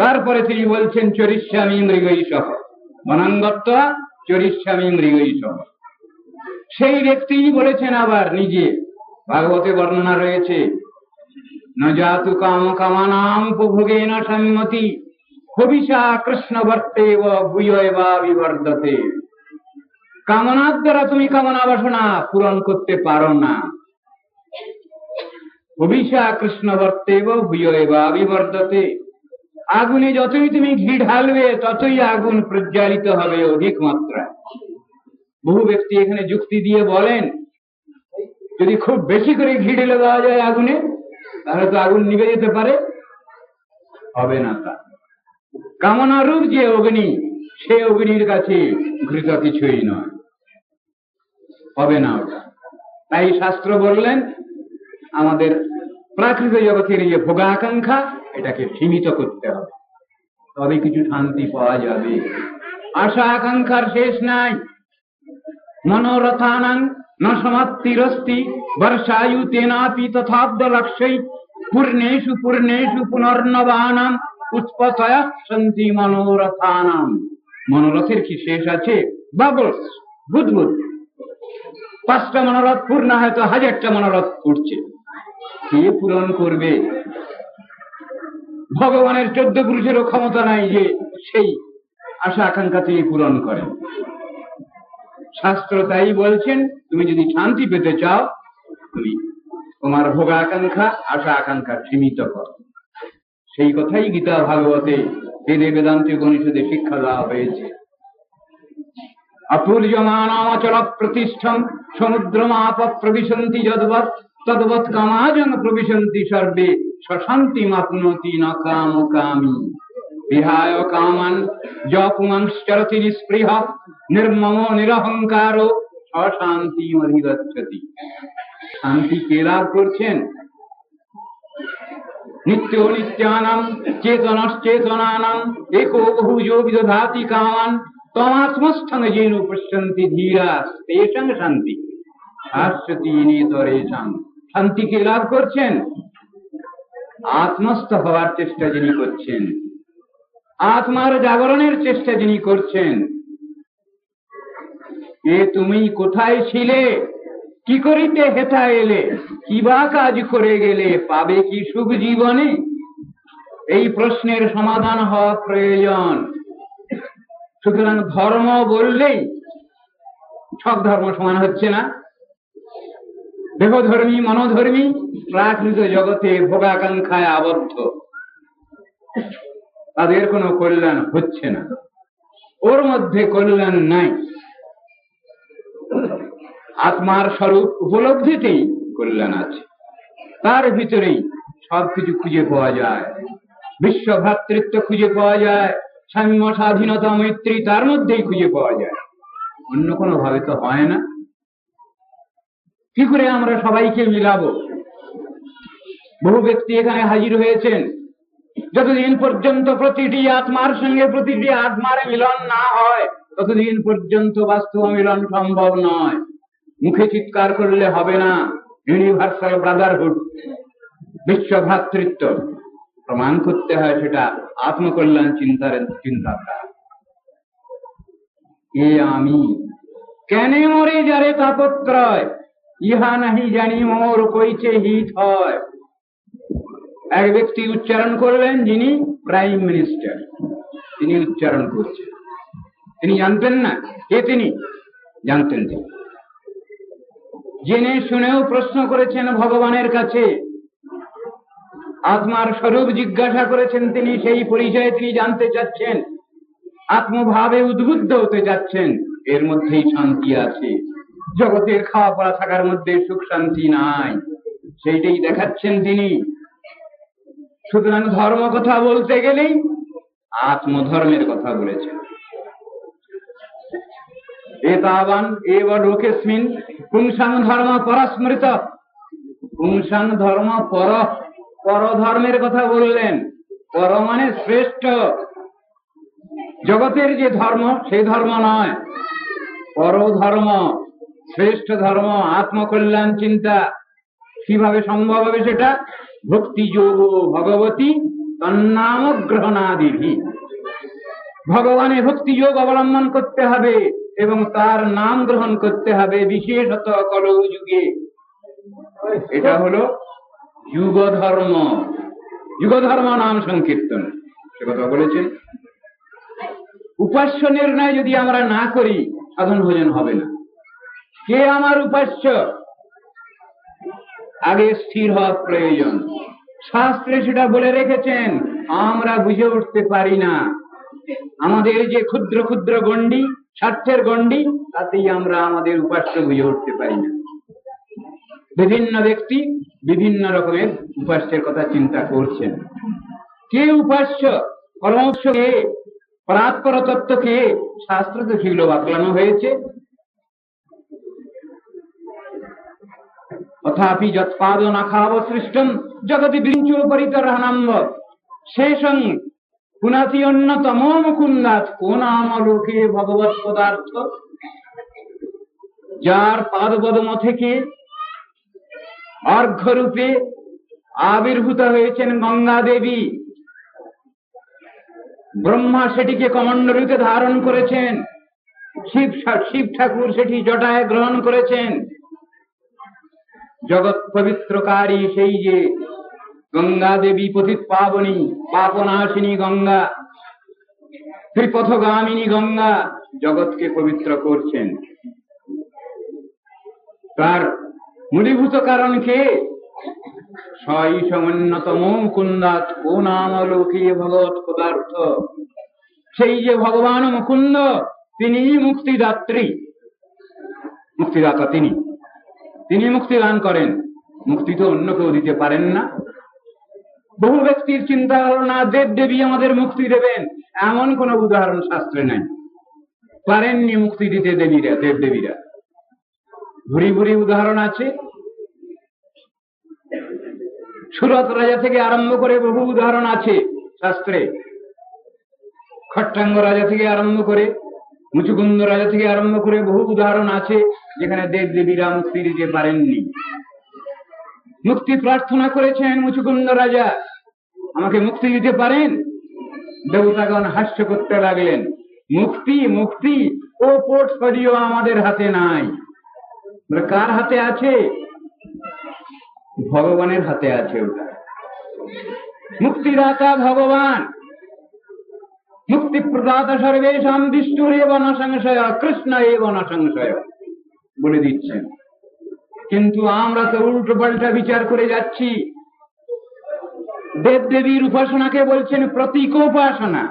তারপরে তিনি বলছেন চরিষ্যামি মৃগৈষহ বনাঙ্গত্বা চরিষ্যামি মৃগৈষহ। সেই ব্যক্তিই বলেছেন আবার নিজে, ভাগবতে বর্ণনা রয়েছে, ন জাতু কাম কামানাম উপভোগেন সম্মতি হবিষা কৃষ্ণ বর্তেব ভূয়বা বিবর্ধতে। কামনার দ্বারা তুমি কামনা বাসনা পূরণ করতে পারো না। হবিষা কৃষ্ণবর্তেব ভূয়বা বিবর্ধতে। আগুনে যতই তুমি ঘি ঢালবে ততই আগুন প্রজ্বালিত হবে অধিক মাত্রায়। বহু ব্যক্তি এখানে যুক্তি দিয়ে বলেন, যদি খুব বেশি করে ঘি ঢেলে দেওয়া যায় আগুনে, তাহলে তো আগুন নিভে যেতে পারে। হবে না তা। কামনারূপ যে অগ্নি, সে অগ্নির কাছে ঘৃত কিছুই নয়, হবে না ওটা। তাই শাস্ত্র বললেন, আমাদের প্রাকৃত জগতের যে ভোগাকাঙ্ক্ষা, এটাকে সীমিত করতে হবে, তবে কিছু শান্তি পাওয়া যাবে। আশা আকাঙ্ক্ষার শেষ নাই। মনোরথানাং ন সমাপ্তিরস্তি বর্ষায়ু তেনাপি তথাব্দ লক্ষ্যৈ পূর্ণেষু পূর্ণেষু পুনর্নবানাম উৎপতয় সন্তি মনোরথানাম। মনোরথের কি শেষ আছে? বাবলস, বুদবুদ। 5টা মনোরথ পূর্ণ হয়তো 1000টা মনোরথ উঠছে, কে পূরণ করবে? ভগবানের 14 পুরুষেরও ক্ষমতা নাই যে সেই আশা আকাঙ্ক্ষা তিনি পূরণ করেন। শাস্ত্র তাই বলছেন, তুমি যদি শান্তি পেতে চাও, তুমি তোমার ভোগাকাঙ্ক্ষা আশা আকাঙ্ক্ষা সীমিত করো। সেই কথাই গীতা ভাগবতে বেদে বেদান্তে উপনিষদে শিক্ষা দেওয়া হয়েছে। অপূর্যমানমচল প্রতিষ্ঠম সমুদ্রমাপ প্রবিশন্তি যদ্বৎ তদ্বৎ কামাজং প্রবিশন্তি সর্বে সশান্তি মাপ্নোতি ন কাম কামী। বিহায় কামান যপুমাংশ্চরতি নিস্পৃহ নির্মম নিরহংকার অশান্তি অধিগচ্ছতি। শান্তি কে লাভ করছেন? নিত্য নিত্যানাম চেতনশ্চেতনানাম एको বহুজো বিদধাতি কামান তমাত্মস্থং যেন পশ্যন্তি ধীরা তেষাং শান্তি শাশ্বতী নেতরেষাং। শান্তি কে লাভ করছেন? আত্মস্থ হওয়ার চেষ্টা যিনি করছেন, আত্মার জাগরণের চেষ্টা যিনি করছেন। এ তুমি কোথায় ছিলে? কি করিতে হেথা এলে? কি বা কাজ করে গেলে? পাবে কি সুখ জীবনে? এই প্রশ্নের সমাধান হওয়া প্রয়োজন। সুতরাং ধর্ম বললেই সব ধর্ম সমান হচ্ছে না। দেহধর্মী, মনোধর্মী প্রাকৃত জগতে ভোগাকাঙ্ক্ষায় আবদ্ধ, তাদের কোনো কল্যাণ হচ্ছে না, ওর মধ্যে কল্যাণ নাই। আত্মার স্বরূপ উপলব্ধিতেই কল্যাণ আছে, তার ভিতরেই সবকিছু খুঁজে পাওয়া যায়। বিশ্ব ভ্রাতৃত্ব খুঁজে পাওয়া যায়, সাম্য স্বাধীনতা মৈত্রী তার মধ্যেই খুঁজে পাওয়া যায়, অন্য কোনো ভাবে তো হয় না। কি করে আমরা সবাইকে মিলাবো? বহু ব্যক্তি এখানে হাজির হয়েছেন, যতদিন পর্যন্ত প্রতিটি আত্মার সঙ্গে প্রতিটি আত্মার মিলন না হয় ততদিন পর্যন্ত বাস্তব মিলন সম্ভব নয়। মুখে চিৎকার করলে হবে না। ইউনিভার্সাল ব্রাদারহুড, বিশ্ব ভ্রাতৃত্ব প্রমাণ করতে হয় সেটা আত্মকল্যাণ চিন্তাধারা। এ আমি কেনে মরে যারে তাপত্রয়, ইহা নাহি জানি মোর কইছে হিত হয়। এক ব্যক্তি উচ্চারণ করলেন, যিনি প্রাইম মিনিস্টার, তিনি উচ্চারণ করছেন। তিনি জানতেন না কে তিনি, জানতেন তিনি। জেনে শুনেও প্রশ্ন করেছেন ভগবানের কাছে, আত্মার স্বরূপ জিজ্ঞাসা করেছেন তিনি, সেই পরিচয়ে তিনি জানতে চাচ্ছেন, আত্মভাবে উদ্বুদ্ধ হতে যাচ্ছেন। এর মধ্যেই শান্তি আছে। জগতের খাওয়া পড়া থাকার মধ্যে সুখ শান্তি নাই, সেইটাই দেখাচ্ছেন তিনি। সুতরাং ধর্ম কথা বলতে গেলেই আত্মধর্মের কথা বলেছেন। এতাবান এব লোকেস্মিন পুংসাং ধর্ম পরস্মৃত। পুংসাং ধর্ম পর, পরধর্মের কথা বললেন। পর মানে শ্রেষ্ঠ। জগতের যে ধর্ম সেই ধর্ম নয়, পরধর্ম, শ্রেষ্ঠ ধর্ম, আত্মকল্যাণ চিন্তা। কিভাবে সম্ভব হবে সেটা? ভক্তি যোগ ভগবতী তন্নাম গ্রহণাদিভি। ভগবানে ভক্তি যোগ অবলম্বন করতে হবে এবং তার নাম গ্রহণ করতে হবে, বিশেষত কলৌ যুগে। এটা হলো যুগ ধর্ম। যুগ ধর্ম নাম সংকীর্তন, সে কথা বলেছেন। উপাস্য নির্ণয় যদি আমরা না করি, সাধন ভোজন হবে না। কে আমার উপাস্য? আগে স্থির হওয়া প্রয়োজন। শাস্ত্রে সেটা বলে রেখেছেন, আমরা বুঝে উঠতে পারি না। আমাদের যে ক্ষুদ্র ক্ষুদ্র গণ্ডি, স্বার্থের গণ্ডি, তাতেই আমরা আমাদের উপাস্য বুঝে উঠতে পারি না। বিভিন্ন ব্যক্তি বিভিন্ন রকমের উপাস্যের কথা চিন্তা করছেন। কে উপাস্য, পরমোক্ষ কে, পরাৎপর তত্ত্ব কে, শাস্ত্র তো সেগুলো বাতলানো হয়েছে। তথাপি যৎপাদ নাখাবসৃষ্টম জগতি বিঞ্চোপরিতরহনম্ব শেষং পুনাতি অন্যতম মুকুন্দাত কো নাম লোকে ভগবৎ পদার্থ। যার পাদপদ্ম থেকে অর্ঘ্যরূপে আবির্ভূত হয়েছেন গঙ্গা দেবী, ব্রহ্মা সেটিকে কমণ্ডলুতে ধারণ করেছেন, শিব ঠাকুর সেটি জটায় গ্রহণ করেছেন। জগৎ পবিত্রকারী সেই যে গঙ্গা দেবী, পতিত পাবনী পাপনাশিনী গঙ্গা, ত্রিপথগামিনী গঙ্গা জগৎকে পবিত্র করছেন। তার মূলীভূত কারণ কে? সন্যতম মুকুন্দাত কো নাম লোকে ভগবৎ পদার্থ। সেই যে ভগবান মুকুন্দ, তিনি মুক্তিদাত্রী, মুক্তিদাতা তিনি মুক্তি দান করেন। মুক্তি তো অন্য কেউ দিতে পারেন না। বহু ব্যক্তির চিন্তা ধারণা দেব দেবী আমাদের মুক্তি দেবেন, এমন কোন উদাহরণ শাস্ত্রে নাই। পারেননি মুক্তি দিতে দেবীরা, দেব দেবীরা। ভুরি ভুরি উদাহরণ আছে। সুরত রাজা থেকে আরম্ভ করে বহু উদাহরণ আছে শাস্ত্রে। খট্টাঙ্গ রাজা থেকে আরম্ভ করে, মুচুকুন্দ রাজা থেকে আরম্ভ করে বহু উদাহরণ আছে যেখানে দেব দেবীরা মুক্তি দিতে পারেননি। মুক্তি প্রার্থনা করেছেন মুচুকুন্দ রাজা, আমাকে মুক্তি দিতে পারেন? দেবতাগণ হাস্য করতে লাগলেন। মুক্তি মুক্তি ও পোর্টফোলিও আমাদের হাতে নাই। কার হাতে আছে? ভগবানের হাতে আছে। ওটা মুক্তিদাতা ভগবান, মুক্তি প্রদাতা সর্বেশাম বিষ্ণুর এব ন সংশয়, কৃষ্ণ এব ন সংশয় বলে দিচ্ছেন। কিন্তু আমরা তো উল্টো পাল্টা বিচার করে যাচ্ছি। দেব দেবীর উপাসনাকে বলছেন প্রতীকোপাসনা।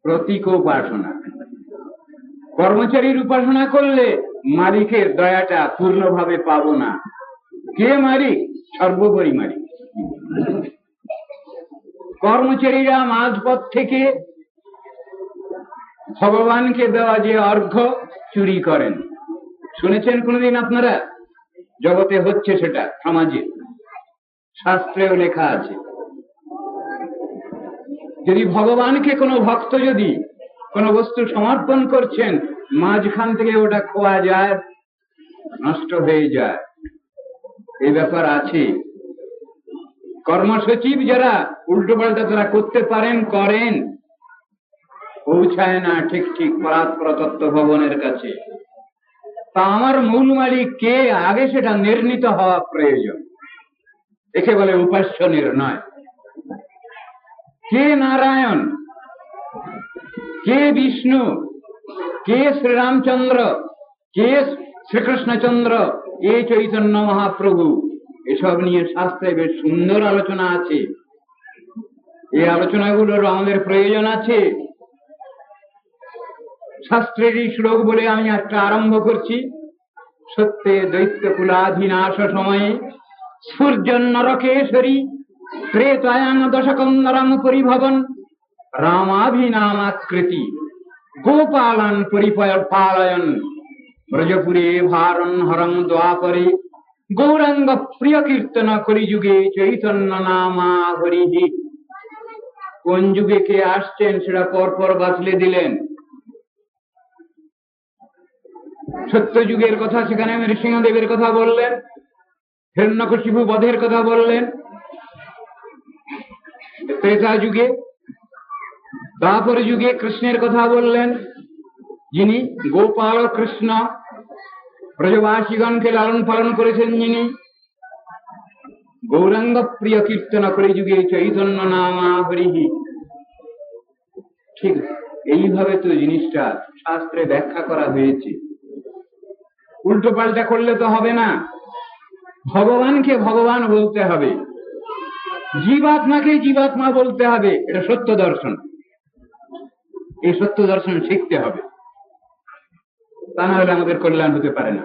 প্রতীকোপাসনা। কর্মচারীর উপাসনা করলে মালিকের দয়াটা পূর্ণভাবে পাবো না। কে মালিক? সর্বোপরি মালিক। কর্মচারীরা মাঝপথ থেকে ভগবানকে দেওয়া যে অর্ঘ্য চুরি করেন, শুনেছেন কোনদিন আপনারা? জগতে হচ্ছে সেটা, সমাজে, শাস্ত্রেও লেখা আছে। যদি ভগবানকে কোনো ভক্ত যদি কোনো বস্তু সমর্পণ করছেন, মাঝখান থেকে ওটা খোয়া যায়, নষ্ট হয়ে যায়, এই ব্যাপার আছে। কর্মসচিব যারা উল্টো পাল্টা তারা করতে পারেন, করেন, পৌঁছায় না ঠিক ঠিক পরাৎপর তত্ত্ব ভবনের কাছে। তা আমার মূল মালিক কে, আগে সেটা নির্ণীত হওয়া প্রয়োজন। একে বলে উপাস্য নির্ণয়। কে নারায়ণ, কে বিষ্ণু, কে শ্রীরামচন্দ্র, কে শ্রীকৃষ্ণচন্দ্র, কে চৈতন্য মহাপ্রভু, এসব নিয়ে শাস্ত্রে বেশ সুন্দর আলোচনা আছে। এই আলোচনাগুলোর আমাদের প্রয়োজন আছে। শাস্ত্রেরই শ্লোক বলে আমি একটা আরম্ভ করছি। সত্যে দৈত্য কুলাধিনাশ সময়ে সূর্যন নরকেশ্বরী ত্রেতায়াং দশকন্দরং পরিভবন রামাভিনামাকৃতি গোপালন পরিপালয়ন ব্রজপুরে ভারণ হরং দ্বাপরে গৌরাঙ্গ প্রিয় কীর্তন কলিযুগে চৈতন্য নামা হরিহি। কোন যুগে কে আসছেন সেটা পরপর বাতলে দিলেন। সত্য যুগের কথা সেখানে নৃসিংহদেবের কথা বললেন, হিরণ্যকশিপু বধের কথা বললেন। ত্রেতা যুগে, দ্বাপর যুগে কৃষ্ণের কথা বললেন, যিনি গোপাল কৃষ্ণ ব্রজবাসীগণকে লালন পালন করেছেন, যিনি গৌরাঙ্গ প্রিয় কীর্তন করে যুগে চৈতন্য নামা হরিহি। ঠিক এইভাবে তো জিনিসটা শাস্ত্রে ব্যাখ্যা করা হয়েছে। উল্টো পাল্টা করলে তো হবে না। ভগবানকে ভগবান বলতে হবে, জীবাত্মাকে জীবাত্মা বলতে হবে। এটা সত্য দর্শন। এই সত্য দর্শন শিখতে হবে, তা না হলে আমাদের কল্যাণ হতে পারে না।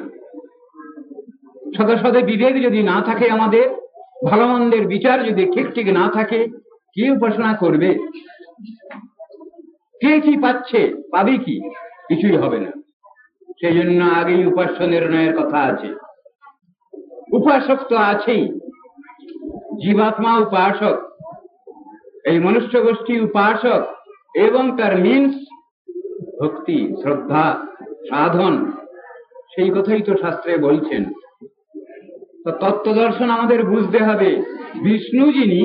শত শত বিবেক যদি না থাকে, আমাদের ভালো মন্দের বিচার যদি ঠিক ঠিক না থাকে, কি উপাসনা করবে? কে কি পাচ্ছে, পাবে কি? কিছুই হবে না। সেই জন্য আগেই উপাস্য নির্ণয়ের কথা আছে। উপাসক তো আছেই, জীবাত্মা উপাসক, এই মনুষ্য গোষ্ঠী উপাসক, এবং তার মিন্স ভক্তি, শ্রদ্ধা, সাধন। সেই কথাই তো শাস্ত্রে বলছেন। তো তত্ত্ব দর্শন আমাদের বুঝতে হবে, বিষ্ণু যিনি,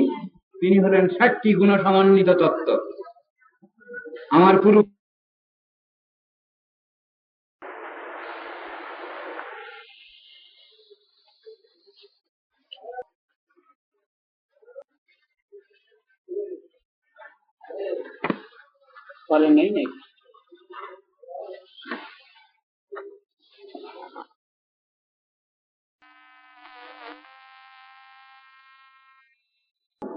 তিনি হলেন 60টি গুণ সমন্বিত তত্ত্ব। আমার পূর্ব বলে নেই নেই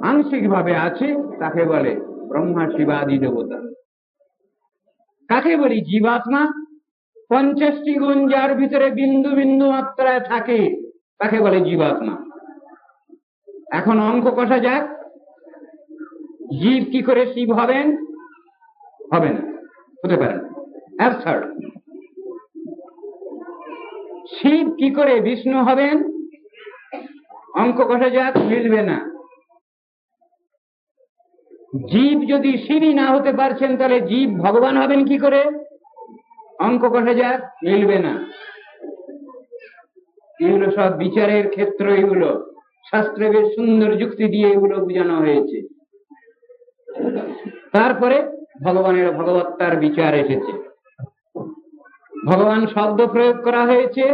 আংশিক ভাবে আছে, তাকে বলে ব্রহ্মা শিবাদি দেবতা। কাকে বলি জীবাত্মা? 50টি গুণ যার ভিতরে বিন্দু বিন্দু মাত্রায় থাকে, তাকে বলে জীবাত্মা। এখন অঙ্ক কষা যাক, জীব কি করে শিব হবেন? হবে না, হতে পারে না, অ্যাবসার্ড। শিব কি করে বিষ্ণু হবেন? অঙ্ক কষা যাক, মিলবে না। জীব যদি শিবই না হতে পারছেন, তাহলে জীব ভগবান হবেন কি করে? অঙ্ক কষা যাক, মিলবে না। এগুলো সব বিচারের ক্ষেত্র, এগুলো শাস্ত্রে বেশ সুন্দর যুক্তি দিয়ে এগুলো বোঝানো হয়েছে। তারপরে ভগবানের ভগবত্তার বিচার এসেছে। ভগবান শব্দ প্রয়োগ করা হয়েছে,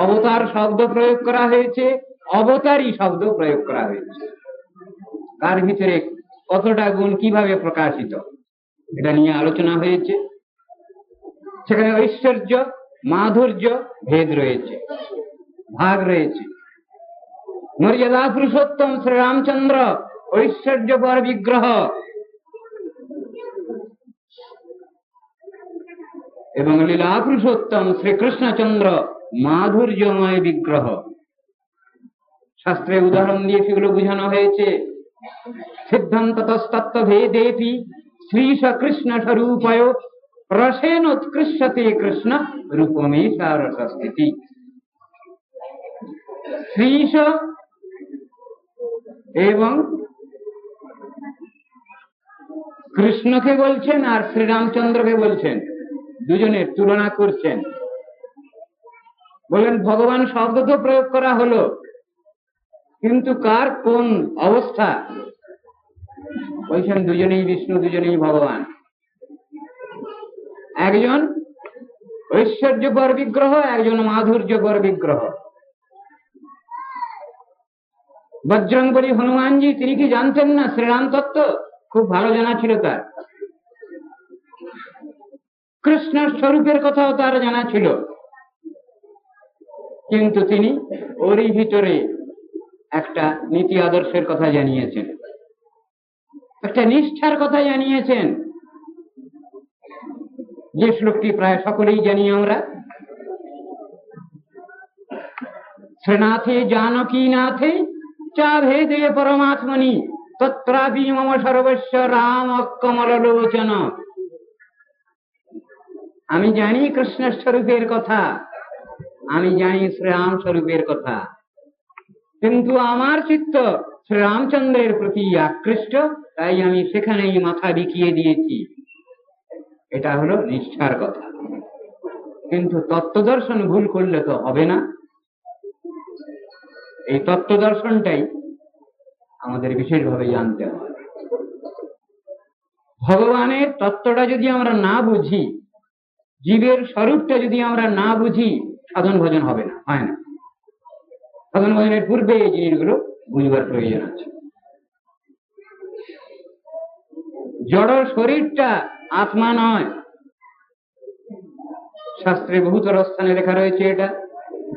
অবতার শব্দ প্রয়োগ করা হয়েছে, অবতারী শব্দ প্রয়োগ করা হয়েছে। তার ভিতরে কতটা গুণ কিভাবে প্রকাশিত, এটা নিয়ে আলোচনা হয়েছে। সেখানে ঐশ্বর্য, মাধুর্য ভেদ রয়েছে, ভাগ রয়েছে। মর্যাদা পুরুষোত্তম শ্রীরামচন্দ্র ঐশ্বর্যপর বিগ্রহ, এবং লীলা পুরুষোত্তম শ্রীকৃষ্ণচন্দ্র মাধুর্যময় বিগ্রহ। শাস্ত্রে উদাহরণ দিয়ে সেগুলো বোঝানো হয়েছে। সিদ্ধান্ততস্তত্ত্ব ভেদেপি শ্রীশ কৃষ্ণ স্বরূপয় রসেন উৎকৃষ্টতে কৃষ্ণ রূপমেশা রসস্থিতি। শ্রীশ এবং কৃষ্ণকে বলছেন আর শ্রীরামচন্দ্রকে বলছেন, দুজনের তুলনা করছেন। বলেন ভগবান শব্দ তো প্রয়োগ করা হলো, কিন্তু কার কোন অবস্থা? বলছেন দুজনেই বিষ্ণু, দুজনেই ভগবান। একজন ঐশ্বর্যপর বিগ্রহ, একজন মাধুর্যপর বিগ্রহ। বজরংবলী হনুমানজি, তিনি কি জানতেন না শ্রীরাম তত্ত্ব? খুব ভালো জানা ছিল তার। কৃষ্ণের স্বরূপের কথাও তার জানা ছিল, কিন্তু তিনি ওরই ভিতরে একটা নীতি আদর্শের কথা জানিয়েছেন, একটা নিষ্ঠার কথা জানিয়েছেন, যে শ্লোকটি প্রায় সকলেই জানি আমরা। শ্রীনাথে জানকী নাথে চা ভেদে পরমাত্মনি তত্রাপি মম সর্বস্ব রাম কমললোচন। আমি জানি কৃষ্ণ স্বরূপের কথা, আমি জানি শ্রীরাম স্বরূপের কথা, কিন্তু আমার চিত্ত শ্রীরামচন্দ্রের প্রতি আকৃষ্ট, তাই আমি সেখানেই মাথা বিকিয়ে দিয়েছি। এটা হলো নিষ্ঠার কথা। কিন্তু তত্ত্বদর্শন ভুল করলে তো হবে না। এই তত্ত্বদর্শনটাই আমাদের বিশেষভাবে জানতে হবে। ভগবানের তত্ত্বটা যদি আমরা না বুঝি, জীবের স্বরূপটা যদি আমরা না বুঝি, সাধন ভজন হবে না, হয় না। সাধন ভজনের পূর্বে এই জিনিসগুলো বুঝবার প্রয়োজন আছে। জড় শরীরটা আত্মা নয়, শাস্ত্রে বহুতর স্থানে লেখা রয়েছে এটা।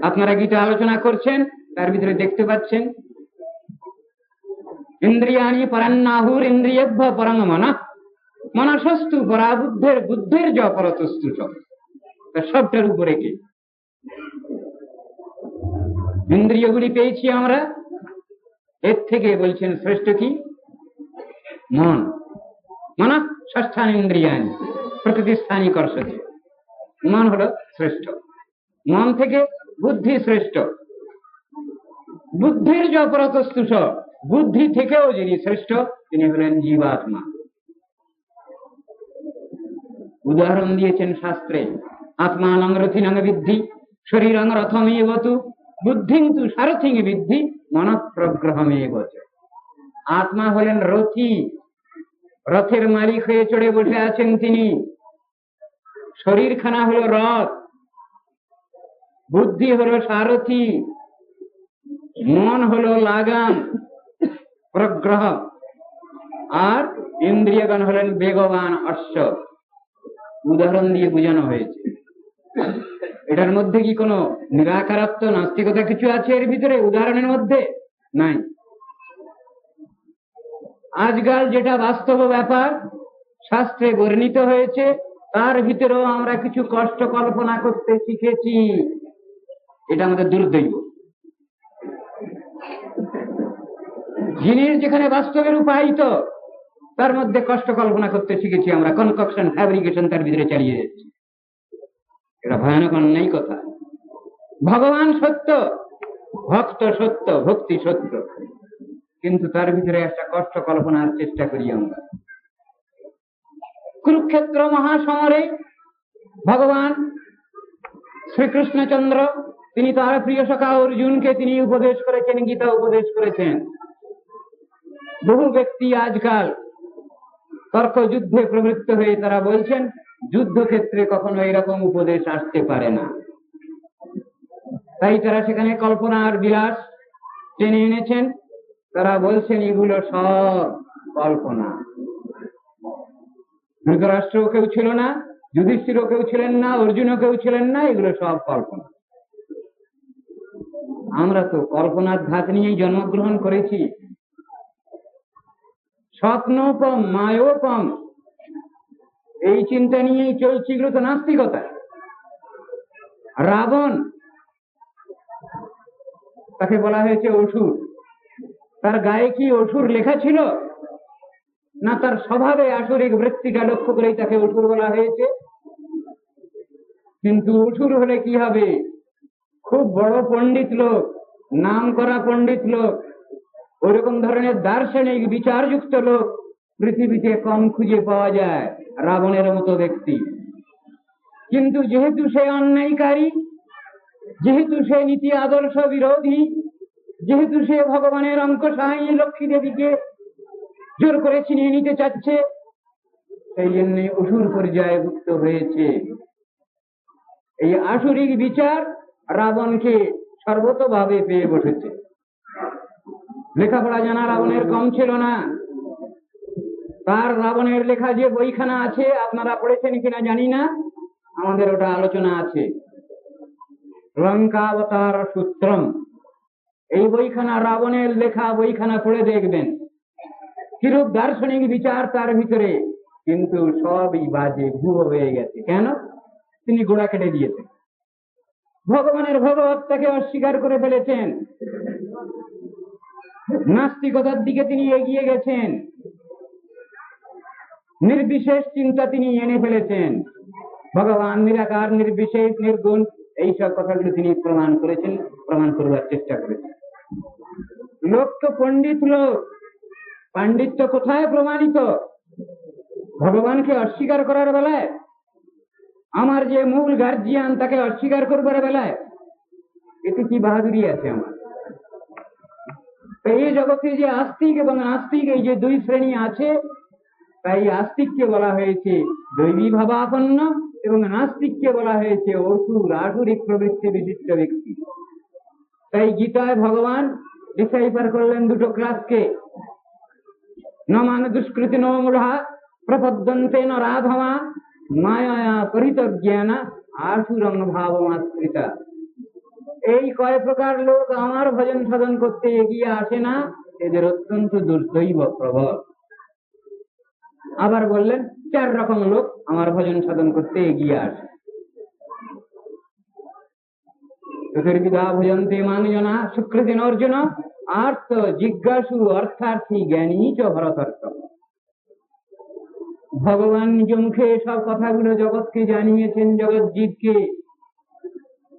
আপনারা গীতা আলোচনা করছেন, তার ভিতরে দেখতে পাচ্ছেন ইন্দ্রিয়াণি পরান্নাহুর ইন্দ্রিয়েভ্য পরং মনঃ মনসস্তু পরা বুদ্ধের য পরতস্তু চ। সবটার উপরে কি ইন্দ্রিয়গুলি পেয়েছি আমরা, এর থেকে বলছেন শ্রেষ্ঠ কি মন। মনঃ ষষ্ঠানি ইন্দ্রিয়াণি প্রকৃতিস্থানী কর্ষতি। মন হলো শ্রেষ্ঠ, মন থেকে বুদ্ধি শ্রেষ্ঠ। বুদ্ধির য পরতস্তু চ, বুদ্ধি থেকেও যিনি শ্রেষ্ঠ তিনি হলেন জীবাত্মা। উদাহরণ দিয়েছেন শাস্ত্রে, আত্মানং রথিনং বিদ্ধি শরীরং রথমেব তু বুদ্ধিং তু সারথিং বিদ্ধি মনঃ প্রগ্রহমেব চ। আত্মা হলেন রথী, রথের মালিক হয়ে চড়ে বসে আছেন তিনি। শরীরখানা হলো রথ, বুদ্ধি হলো সারথী, মন হলো লাগাম প্রগ্রহ, আর ইন্দ্রিয়গণ হলেন বেগবান অশ্ব। উদাহরণ দিয়ে বোঝানো হয়েছে। এটার মধ্যে কি কোনো নিরাকারত্ব নাস্তিকতা কিছু আছে এর ভিতরে? উদাহরণের মধ্যে নাই। আজকাল যেটা বাস্তব ব্যাপার শাস্ত্রে বর্ণিত হয়েছে তার ভিতরেও আমরা কিছু কষ্ট কল্পনা করতে শিখেছি। এটা আমাদের দুর্দৈব। জিনিস যেখানে বাস্তবে রূপায়িত তার মধ্যে কষ্ট কল্পনা করতে শিখেছি আমরা, কনকশন ফ্যাব্রিকেশন তার ভিতরে চালিয়ে যাচ্ছি। এটা ভয়ানক অন্যায় কথা। ভগবান সত্য, ভক্ত সত্য, ভক্তি সত্য, কিন্তু তার ভিতরে একটা কষ্ট কল্পনার চেষ্টা করি আমরা। কুরুক্ষেত্র মহাসমরে ভগবান শ্রীকৃষ্ণচন্দ্র তিনি তার প্রিয় সখা অর্জুনকে তিনি উপদেশ করেছেন, গীতা উপদেশ করেছেন। বহু ব্যক্তি আজকাল তর্ক যুদ্ধে প্রবৃত্ত হয়ে তারা বলছেন যুদ্ধক্ষেত্রে কখনো এরকম উপদেশ আসতে পারে না। তাই তারা সেখানে কল্পনার বিলাস টেনে এনেছেন। তারা বলছেন এগুলো সব কল্পনা। ধৃতরাষ্ট্রও কেউ ছিল না, যুধিষ্ঠিরও কেউ ছিলেন না, অর্জুনও কেউ ছিলেন না, এগুলো সব কল্পনা। আমরা তো কল্পনার ধাত নিয়েই জন্মগ্রহণ করেছি। স্বপ্নোপম মায়োপম এই চিন্তা নিয়েই চলছে, এগুলো তো নাস্তিকতা। রাবণ তাকে বলা হয়েছে অসুর। তার গায়ে কি অসুর লেখা ছিল? না, তার স্বভাবে আসরিক বৃত্তিটা লক্ষ্য করেই তাকে অসুর বলা হয়েছে। কিন্তু অসুর হলে কি হবে? খুব বড় পণ্ডিত লোক, নাম করা পণ্ডিত লোক, ওরকম ধরনের দার্শনিক বিচারযুক্ত লোক পৃথিবীতে কম খুঁজে পাওয়া যায় রাবণের মতো ব্যক্তি। কিন্তু যেহেতু সে অন্যায়কারী, যেহেতু সে নীতি আদর্শ বিরোধী, যেহেতু সে ভগবানের অঙ্ক সাহায্যে লক্ষ্মী দেবীকে জোর করে ছিনিয়ে নিতে চাচ্ছে, সেই জন্য অসুর পর্যায়ে ভুক্ত হয়েছে। এই আসুরিক বিচার রাবণকে সর্বতভাবে পেয়ে বসেছে। লেখাপড়া জানা রাবণের কম ছিল না। তার রাবণের লেখা যে বইখানা আছে, আপনারা পড়েছেন কিনা জানি না, আমাদের ওটা আলোচনা আছে, লঙ্কাবতার সূত্রম। এই বইখানা রাবণের লেখা বইখানা পড়ে দেখবেন কিরূপ দার্শনিক বিচার তার ভিতরে, কিন্তু সবই বাজে, ভুয়ো হয়ে গেছে। কেন? তিনি গোড়া কেটে দিয়েছেন, ভগবানের ভগবত্তাকে অস্বীকার করে ফেলেছেন, নাস্তিকতার দিকে তিনি এগিয়ে গেছেন, নির্বিশেষ চিন্তা তিনি এনে ফেলেছেন। ভগবান নিরাকার, নির্বিশেষ, নির্গুণ, এইসব কথাগুলো তিনি প্রমাণ করেছেন, প্রমাণ করবার চেষ্টা করেছেন। লোক তো পণ্ডিত লোক, পাণ্ডিত্য কোথায় প্রমাণিত? ভগবানকে অস্বীকার করার বেলায়, আমার যে মূল গার্জিয়ান তাকে অস্বীকার করবার বেলায়, এতে কি বাহাদুরি আছে আমার? এই জগতে যে আস্তিক এবং নাস্তিক এই যে দুই শ্রেণী আছে, তাই আস্তিককে বলা হয়েছে দৈবী ভাবাপন্ন এবং নাস্তিককে বলা হয়েছে অসুর, আসুরিক প্রবৃত্তি বিশিষ্ট ব্যক্তি। তাই গীতায় ভগবান ডিসাইফার করলেন দুটো ক্লাসকে, নমান দুষ্কৃতি নো মূঢ়া প্রপদ্যন্তে ন রাধমা মায়া পরিতজ্ঞানা আসুরং ভাবমাশ্রিতা। এই কয় প্রকার লোক আমার ভজন সাধন করতে এগিয়ে আসে না, এদের অত্যন্ত দুর্দৈব প্রবল। আবার বললেন 4 রকম লোক আমার ভজন সাধন করতে এগিয়ে আসে। চতুর্বিধা ভজন্তে মানজনা সুকৃতিন অর্জুন আর্থ জিজ্ঞাসু অর্থার্থী জ্ঞানী চ ভরতর্ক। ভগবান নিজ মুখে সব কথাগুলো জগৎকে জানিয়েছেন, জগৎ জীবকে।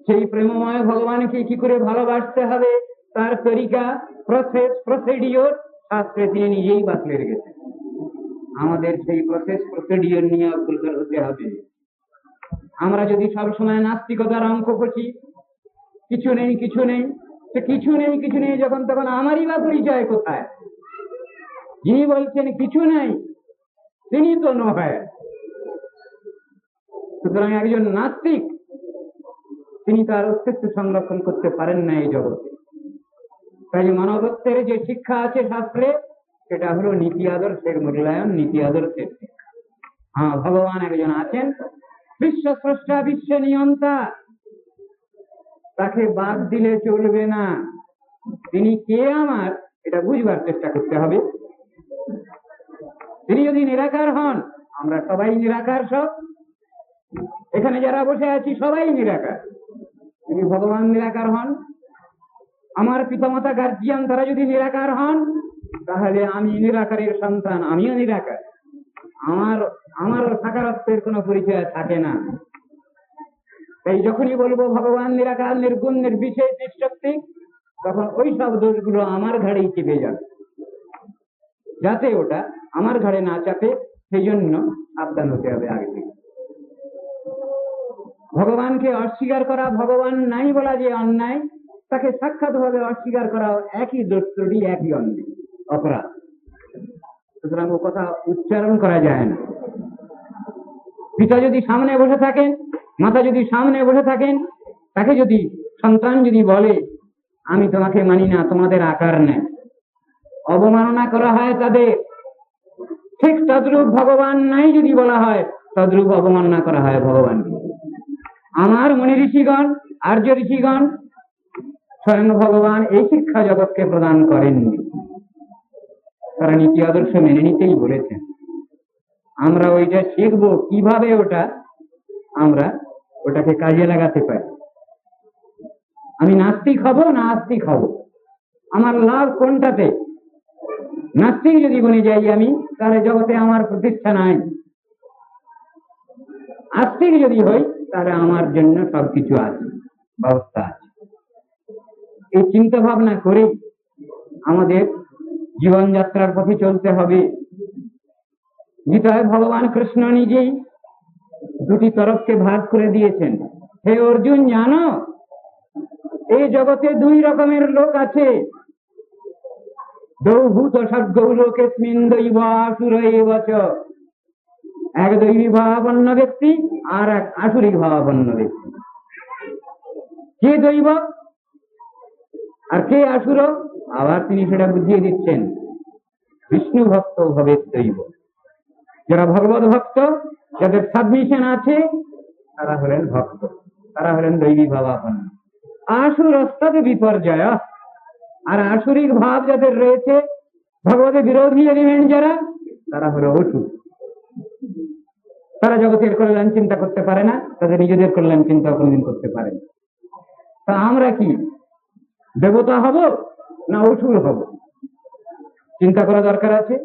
সেই প্রেমময় ভগবানকে কি করে ভালোবাসতে হবে তার তরিকা, প্রসেস, প্রসিডিওর শাস্ত্রে তিনি নিজেই বাতলে রেখেছেন। আমাদের সেই প্রসেস প্রসিডিওর নিয়ে অগ্রসর হতে হবে। আমরা যদি সবসময় নাস্তিকতার অঙ্ক কষি, কিছু নেই কিছু নেই, সে কিছু নেই কিছু নেই যখন, তখন আমারই বা পরিচয় কোথায়? যিনি বলছেন কিছু নেই তিনি তো নয়। সুতরাং একজন নাস্তিক তিনি তার অস্তিত্ব সংরক্ষণ করতে পারেন না এই জগতে। তাই মানবত্বের যে শিক্ষা আছে শাস্ত্রে, সেটা হলো নীতি আদর্শের মূল্যায়ন, নীতি আদর্শের শিক্ষা। হ্যাঁ, ভগবান একজন আছেন, বিশ্ব স্রষ্টা, বিশ্ব নিয়ন্তা, তাকে বাদ দিলে চলবে না। তিনি কে আমার এটা বুঝবার চেষ্টা করতে হবে। তিনি যদি নিরাকার হন, আমরা সবাই নিরাকার, সব এখানে যারা বসে আছি সবাই নিরাকার। যদি ভগবান নিরাকার হন, আমার পিতামাতা গার্জিয়ান তারা যদি নিরাকার হন, তাহলে আমি নিরাকারের সন্তান, আমিও নিরাকার। আমারও সাকারত্বের কোনো পরিচয় থাকে না। তাই যখনই বলবো ভগবান নিরাকার, নির্গুণ, নির্বিশেষ, নিঃশক্তি, তখন ওই সব দোষগুলো আমার ঘাড়েই চেপে যাবে। যাতে ওটা আমার ঘাড়ে না চাপে, সেই জন্য সাবধান হতে হবে আগে থেকে। ভগবানকে অস্বীকার করা, ভগবান নাই বলা যে অন্যায়, তাকে সাক্ষাৎ ভাবে অস্বীকার করা একই দোষ, একই অন্যায়, অপরাধ। সুতরাং ও কথা উচ্চারণ করা যায় না। পিতা যদি সামনে বসে থাকেন, মাতা যদি সামনে বসে থাকেন, তাকে যদি সন্তান যদি বলে আমি তোমাকে মানি না, তোমাদের আকার নেই, অবমাননা করা হয় তাদের। ঠিক তদ্রূপ ভগবান নাই যদি বলা হয়, তদ্রূপ অবমাননা করা হয় ভগবানকে। আমার মুনি ঋষিগণ, আর্য ঋষিগণ, স্বয়ং ভগবান এই শিক্ষা জগৎকে প্রদান করেননি। তারা নীতি আদর্শ মেনে নিতেই বলেছেন। আমরা ওইটা শিখবো কিভাবে, আমরা ওটাকে কাজে লাগাতে পারি। আমি নাস্তিক হব না আস্তিক হব, আমার লাভ কোনটাতে? নাস্তিক যদি বনে যাই আমি, তাহলে জগতে আমার প্রতিষ্ঠা নাই। আস্তিক যদি হই, তাহলে আমার জন্য সবকিছু আছে, ব্যবস্থা আছে। এই চিন্তা ভাবনা করে আমাদের জীবনযাত্রার পথে চলতে হবে। গীতায় ভগবান কৃষ্ণ নিজেই 2টি তরফকে ভাগ করে দিয়েছেন। হে অর্জুন, জানো এই জগতে 2 রকমের লোক আছে। দৌভূত সদ্গৌলোকেস্মিন দৈব আসুর এব চ। এক দৈবী ভাবাপন্ন ব্যক্তি আর এক আসুরিক ভাবাপন্ন ব্যক্তি। কে দৈব আর কে আসুর, আবার তিনি সেটা বুঝিয়ে দিচ্ছেন। বিষ্ণু ভক্ত ভবে দৈব, যারা ভগবত ভক্ত, যাদের সাবমিশন আছে, তারা হলেন ভক্ত, তারা হলেন দৈবী ভাবাপন্ন। আসুর অস্তাদ বিপর্যয়, আর আসুরিক ভাব যাদের রয়েছে, ভগবতের বিরোধী এলিমেন্ট যারা, তারা হলো অসুর। তারা জগতের কল্যাণ চিন্তা করতে পারে না, তাদের নিজেদের কল্যাণ চিন্তা কোনদিন করতে পারে না। তা আমরা কি দেবতা হব না অসুর হব? চিন্তা করা দরকার আছে।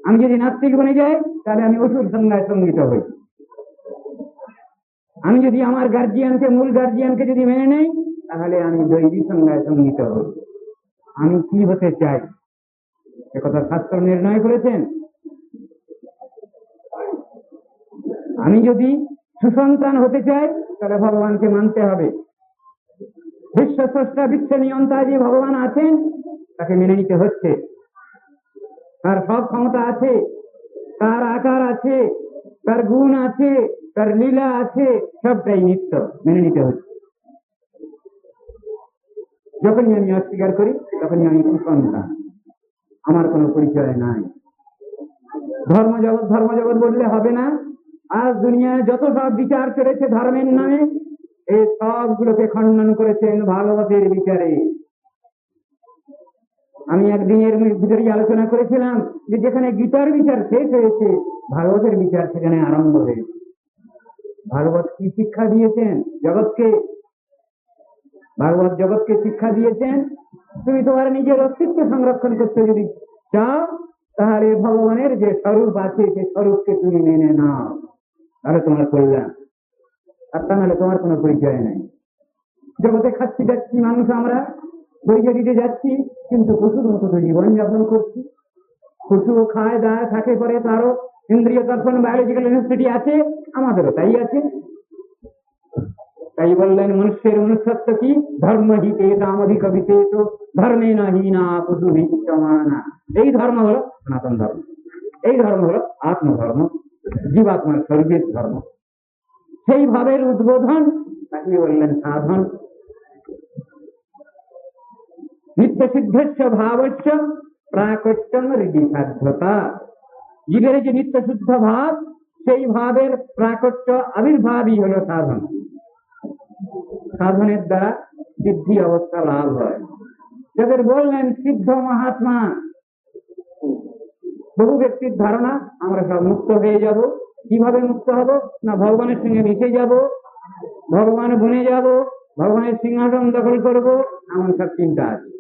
আমি যদি নাস্তিক বনে যাই, তাহলে আমি অসুর সংজ্ঞায় সঙ্গীত হই। আমি যদি আমার গার্জিয়ানকে, মূল গার্জিয়ানকে যদি মেনে নেই, তাহলে আমি দৈবী সংজ্ঞায় সঙ্গীত হই। আমি কি হতে চাই, একথা শাস্ত্র নির্ণয় করেছেন। আমি যদি সুসন্তান হতে চাই, তাহলে ভগবানকে মানতে হবে। বিশ্ব স্রষ্টা, বিশ্ব নিয়ন্তা যে ভগবান আছেন, তাকে মেনে নিতে হচ্ছে। তার সব ক্ষমতা আছে, তার আকার আছে, তার গুণ আছে, তার লীলা আছে, সবটাই নিত্য, মেনে নিতে হচ্ছে। যখনই আমি অস্বীকার করি, তখনই আমি কুসন্তান, আমার কোনো পরিচয় নাই। ধর্মজগৎ ধর্মজগৎ বললে হবে না। আজ দুনিয়ায় যত সব বিচার চলেছে ধর্মের নামে, এই সবগুলোকে খণ্ডন করেছেন ভাগবতের বিচারে। আমি একদিনের ভিতরেই আলোচনা করেছিলাম যে যেখানে গীতার বিচার শেষ হয়েছে, ভাগবতের বিচার সেখানে আরম্ভ হয়েছে। ভাগবত কি শিক্ষা দিয়েছেন জগৎকে? ভাগবত জগৎকে শিক্ষা দিয়েছেন, তুমি তোমার নিজের অস্তিত্ব সংরক্ষণ করতে যদি চাও, তাহলে ভগবানের যে স্বরূপ আছে সে স্বরূপকে তুমি মেনে নাও, তাহলে তোমার কল্যাণ। আর তা নাহলে তোমার কোনো পরিচয় নাই। জগতে খাচ্ছি যাচ্ছি মানুষ, আমরা পরিচয় দিতে যাচ্ছি, কিন্তু পশুর মতো তো জীবনযাপন করছি। পশুও খায় দায় থাকে, পরে তারও ইন্দ্রিয় দর্শন বায়োলজিক্যাল ইউনিভার্সিটি আছে, আমাদেরও তাই আছে। তাই বললেন মনুষ্যের মনুষ্যত্ব কি? ধর্ম হিতে সামধিক বিশেষ ধর্মে না হীনা পশু হিতমানা। এই ধর্ম হলো সনাতন ধর্ম, এই ধর্ম হলো আত্মধর্ম, জীবাত্মার স্বর্গের ধর্ম। সেই ভাবের উদ্বোধন তাকে বললেন সাধন। নিত্য সিদ্ধস্য ভাবস্য প্রাকট্যম হৃদি সাধ্যতা। জীবের যে নিত্য শুদ্ধ ভাব, সেই ভাবের প্রাকট্য আবির্ভাবই হলো সাধন। সাধনের দ্বারা সিদ্ধি অবস্থা লাভ হয়। যাদের বললেন সিদ্ধ মহাত্মা, বহু ব্যক্তির ধারণা আমরা সব মুক্ত হয়ে যাব। কিভাবে মুক্ত হব? না ভগবানের সঙ্গে মিশে যাব, ভগবান বনে যাব, ভগবানের সিংহাসন দখল করব, এমন সব চিন্তা আছে।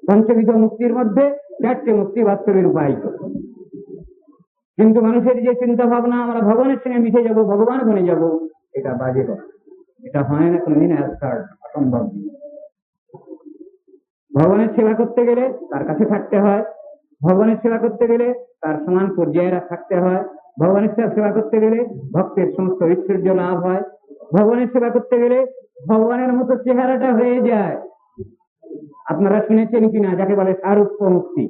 পঞ্চবিধ মুক্তির মধ্যে 4টে মুক্তি বাস্তবে রূপায়িত। কিন্তু মানুষের যে চিন্তা ভাবনা আমরা ভগবানের সঙ্গে মিশে যাব, ভগবান বনে যাব, এটা বাজে কথা। এটা হয় না কোনদিন, অসম্ভব। ভগবানের সেবা করতে গেলে তার কাছে থাকতে হয়, ভগবানের সেবা করতে গেলে তার সমান পর্যায়ে থাকতে হয়, ভগবানের সেবা করতে গেলে ভক্তের সমস্ত ঐশ্বর্য লাভ হয়, ভগবানের সেবা করতে গেলে ভগবানের মতো চেহারাটা হয়ে যায়। আপনারা শুনেছেন কিনা যাকে বলে সারূপ্য মুক্তি।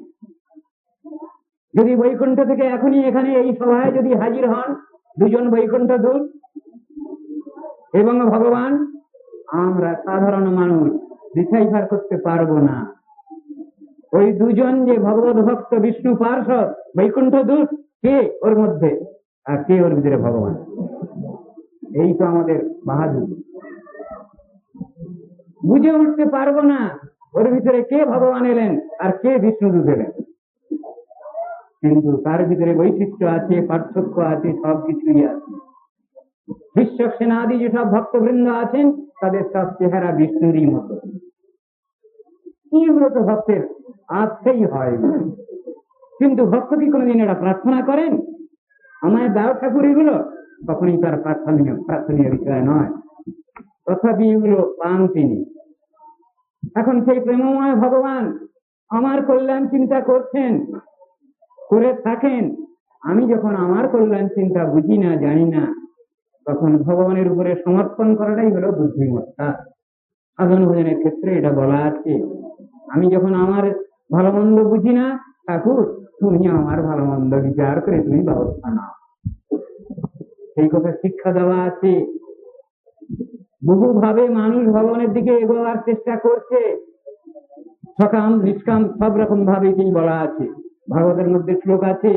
যদি বৈকুণ্ঠ থেকে এখনই এখানে এই সভায় যদি হাজির হন দুজন বৈকুণ্ঠ দূত এবং ভগবান, আমরা সাধারণ মানুষ ডিসাইফার করতে পারবো না ওই দুজন যে ভগবত ভক্ত বিষ্ণু পার্ষদ বৈকুণ্ঠ দূত, কে ওর মধ্যে আর কে ওর ভিতরে ভগবান। এই তো আমাদের বাহাদুর। বুঝে উঠতে পারবো না ওর ভিতরে কে ভগবান এলেন আর কে বিষ্ণু দূত এলেন। কিন্তু তার ভিতরে বৈশিষ্ট্য আছে, পার্থক্য আছে, সবকিছুই আছে। বিশ্ব সেনাদি যেসব ভক্তবৃন্দ আছেন তাদের সব চেহারা বিষ্ণুরই মতো। তো ভক্তের আসতেই হয়। কিন্তু ভক্ত কি কোনোদিন এটা প্রার্থনা করেন আমায় দাও ঠাকুর? এগুলো কখনই তার প্রার্থনীয় বিষয় নয়। তথাপি এগুলো পান তিনি। এখন সেই প্রেমময় ভগবান আমার কল্যাণ চিন্তা করছেন, করে থাকেন। আমি যখন আমার কল্যাণ চিন্তা বুঝি না, জানি না, তখন ভগবানের উপরে সমর্পণ করাটাই হলো বুদ্ধিমত্তা। সাধন ভজনের ক্ষেত্রে এটা বলা আছে। আমি যখন আমার ভালো মন্দ বুঝি না, ঠাকুর তুমি আমার ভালো মন্দ বিচার করে তুমি ব্যবস্থা নাও, সেই কথা শিক্ষা দেওয়া আছে। বহুভাবে মানুষ ভগবানের দিকে এগোবার চেষ্টা করছে, সকাম নিষ্কাম সব রকম ভাবে কি বলা আছে। ভাগবতের মধ্যে শ্লোক আছে,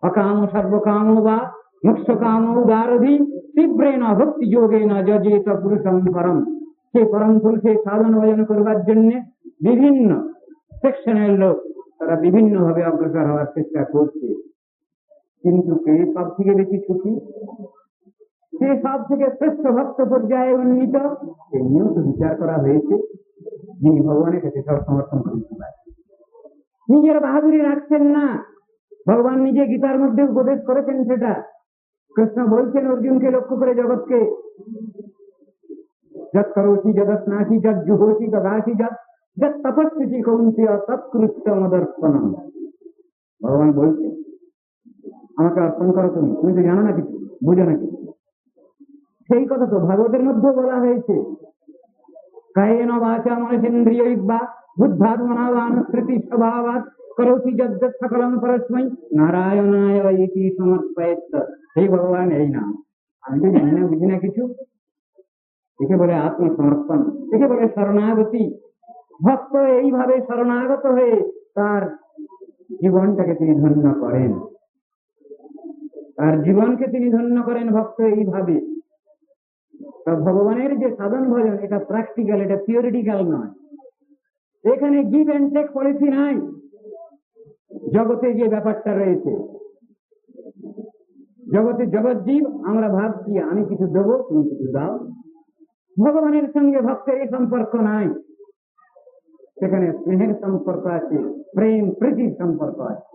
অকাম সর্বকাম বা মোক্ষ কাম উদারধি তীব্রেণ ভক্তি যোগেন যজেত পুরুষম পরম। সেই পরম পুরুষে সাধন ভজন করবার জন্য বিভিন্ন সেকশনের লোক তারা বিভিন্ন ভাবে অগ্রসর হওয়ার চেষ্টা করছে। কিন্তু কে সব থেকে বেশি সুখী, সে সব থেকে শ্রেষ্ঠ ভক্ত পর্যায়ে উন্নীত, সে নিয়েও তো বিচার করা হয়েছে। যিনি ভগবানের কাছে সব সমর্থন করতে পারেন, নিজের বাহাদুরি রাখছেন না। ভগবান নিজে গীতার মধ্যে উপদেশ করেছেন সেটা। কৃষ্ণ বলছেন অর্জুনকে লক্ষ্য করে জগৎকে, যৎ করোসি যদস্নাসি যৎ জুহোসি তদাসি যৎ তপস্যসি কৌন্তেয় তৎকৃত্য মদর্পণম। ভগবান বলছেন আমাকে অর্পণ করো, তুমি তুমি তো জানো না কিছু, বুঝো না কিছু। সেই কথা তো ভাগবতের মধ্যে বলা হয়েছে, কায়েন বাচা মনসেন্দ্রিয়ৈঃ বা বুদ্ধাত্মনা বা অনুসৃতি স্বভাবাৎ করোতি যদ্যৎ সকলং পরস্মৈ নারায়ণায় ইতি সমর্পয়েৎ। সেই ভগবান এই নাম। আমি তো জানি না, বুঝি না কিছু, একে বলে আত্মসমর্পণ, একে বলে শরণাগতি। ভক্ত এইভাবে শরণাগত হয়ে তার জীবনটাকে তিনি ধন্য করেন, তার জীবনকে তিনি ধন্য করেন। ভক্ত এইভাবে তা ভগবানের যে সাধন ভজন এটা প্র্যাকটিক্যাল, এটা থিওরিটিক্যাল নয়। এখানে গিভ অ্যান্ড টেক পলিসি নাই। জগতে যে ব্যাপারটা রয়েছে, জগতে জগৎ জীব, আমরা ভাবছি আমি কিছু দেবো তুমি কিছু দাও। ভগবানের সঙ্গে ভক্তের এই সম্পর্ক নাই। সেখানে স্নেহের সম্পর্ক আছে, প্রেম প্রীতির সম্পর্ক আছে।